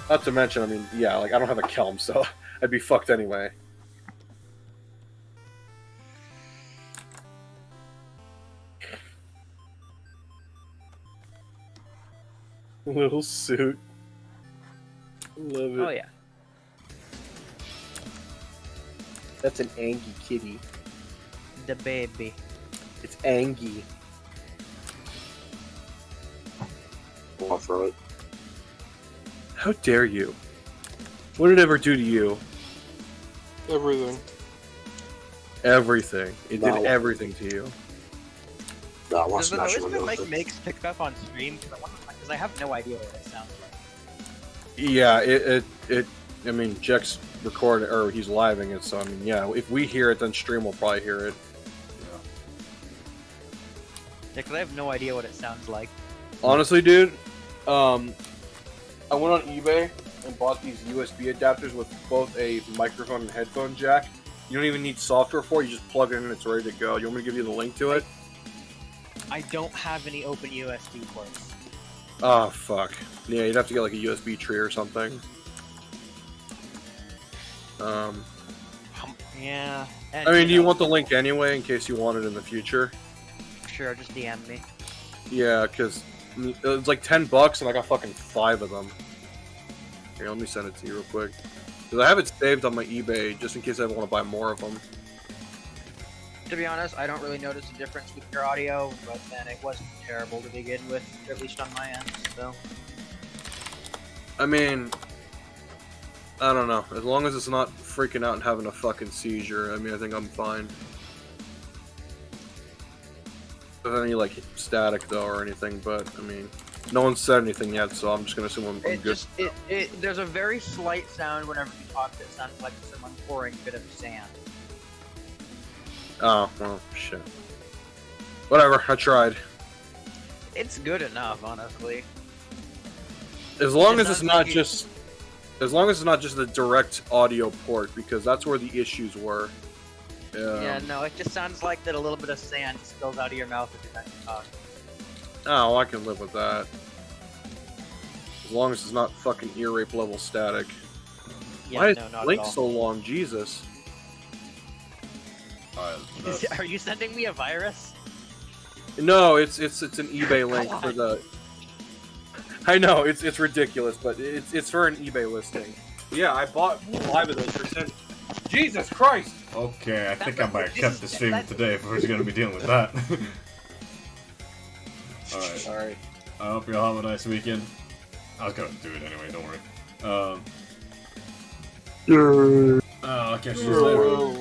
Not to mention, I mean, yeah, like I don't have a kelm, so I'd be fucked anyway. Little suit. Love it.
Oh yeah.
That's an Angie kitty.
The baby.
It's Angie.
Off from it.
How dare you? What did it ever do to you?
Everything.
Everything. It did everything to you.
Does the noise that Mike makes pick up on stream? Because I have no idea what it sounds like.
Yeah, I mean, Jek's recording, or he's living it, so I mean, yeah, if we hear it, then stream will probably hear it.
Yeah, because I have no idea what it sounds like.
Honestly, dude, I went on eBay and bought these USB adapters with both a microphone and headphone jack. You don't even need software for it, you just plug it in and it's ready to go. You want me to give you the link to it?
I don't have any open USB ports.
Oh, fuck. Yeah, you'd have to get like a USB tree or something.
Yeah.
I mean, do you want the link anyway, in case you want it in the future?
Sure, just DM me.
Yeah, because it's like $10 and I got fucking 5 of them. Here, let me send it to you real quick. Because I have it saved on my eBay, just in case I want to buy more of them.
To be honest, I don't really notice a difference with your audio, but then it wasn't terrible to begin with, at least on my end, so...
I mean, I don't know. As long as it's not freaking out and having a fucking seizure, I mean, I think I'm fine. Not any, like, static, though, or anything, but, I mean, no one said anything yet, so I'm just gonna assume I'm good.
There's a very slight sound whenever you talk that sounds like someone pouring a bit of sand.
Oh, well, shit. Whatever, I tried.
It's good enough, honestly.
As long as it's not just... As long as it's not just the direct audio port, because that's where the issues were.
Yeah, no, it just sounds like that a little bit of sand spills out of your mouth every time you talk.
Oh, I can live with that. As long as it's not fucking ear rape level static.
Yeah,
why is
no,
the
not
link
at all.
so long? Jesus.
Are you sending me a virus?
No, it's an eBay link for the... I know it's ridiculous, but it's for an eBay listing. Yeah, I bought 5 of those for 10. Jesus Christ!
Okay, I think I might have kept the stream today if we're going to be dealing with that. Alright.
Alright.
I hope you all have a nice weekend. I was going to do it anyway, don't worry. I'll catch you later.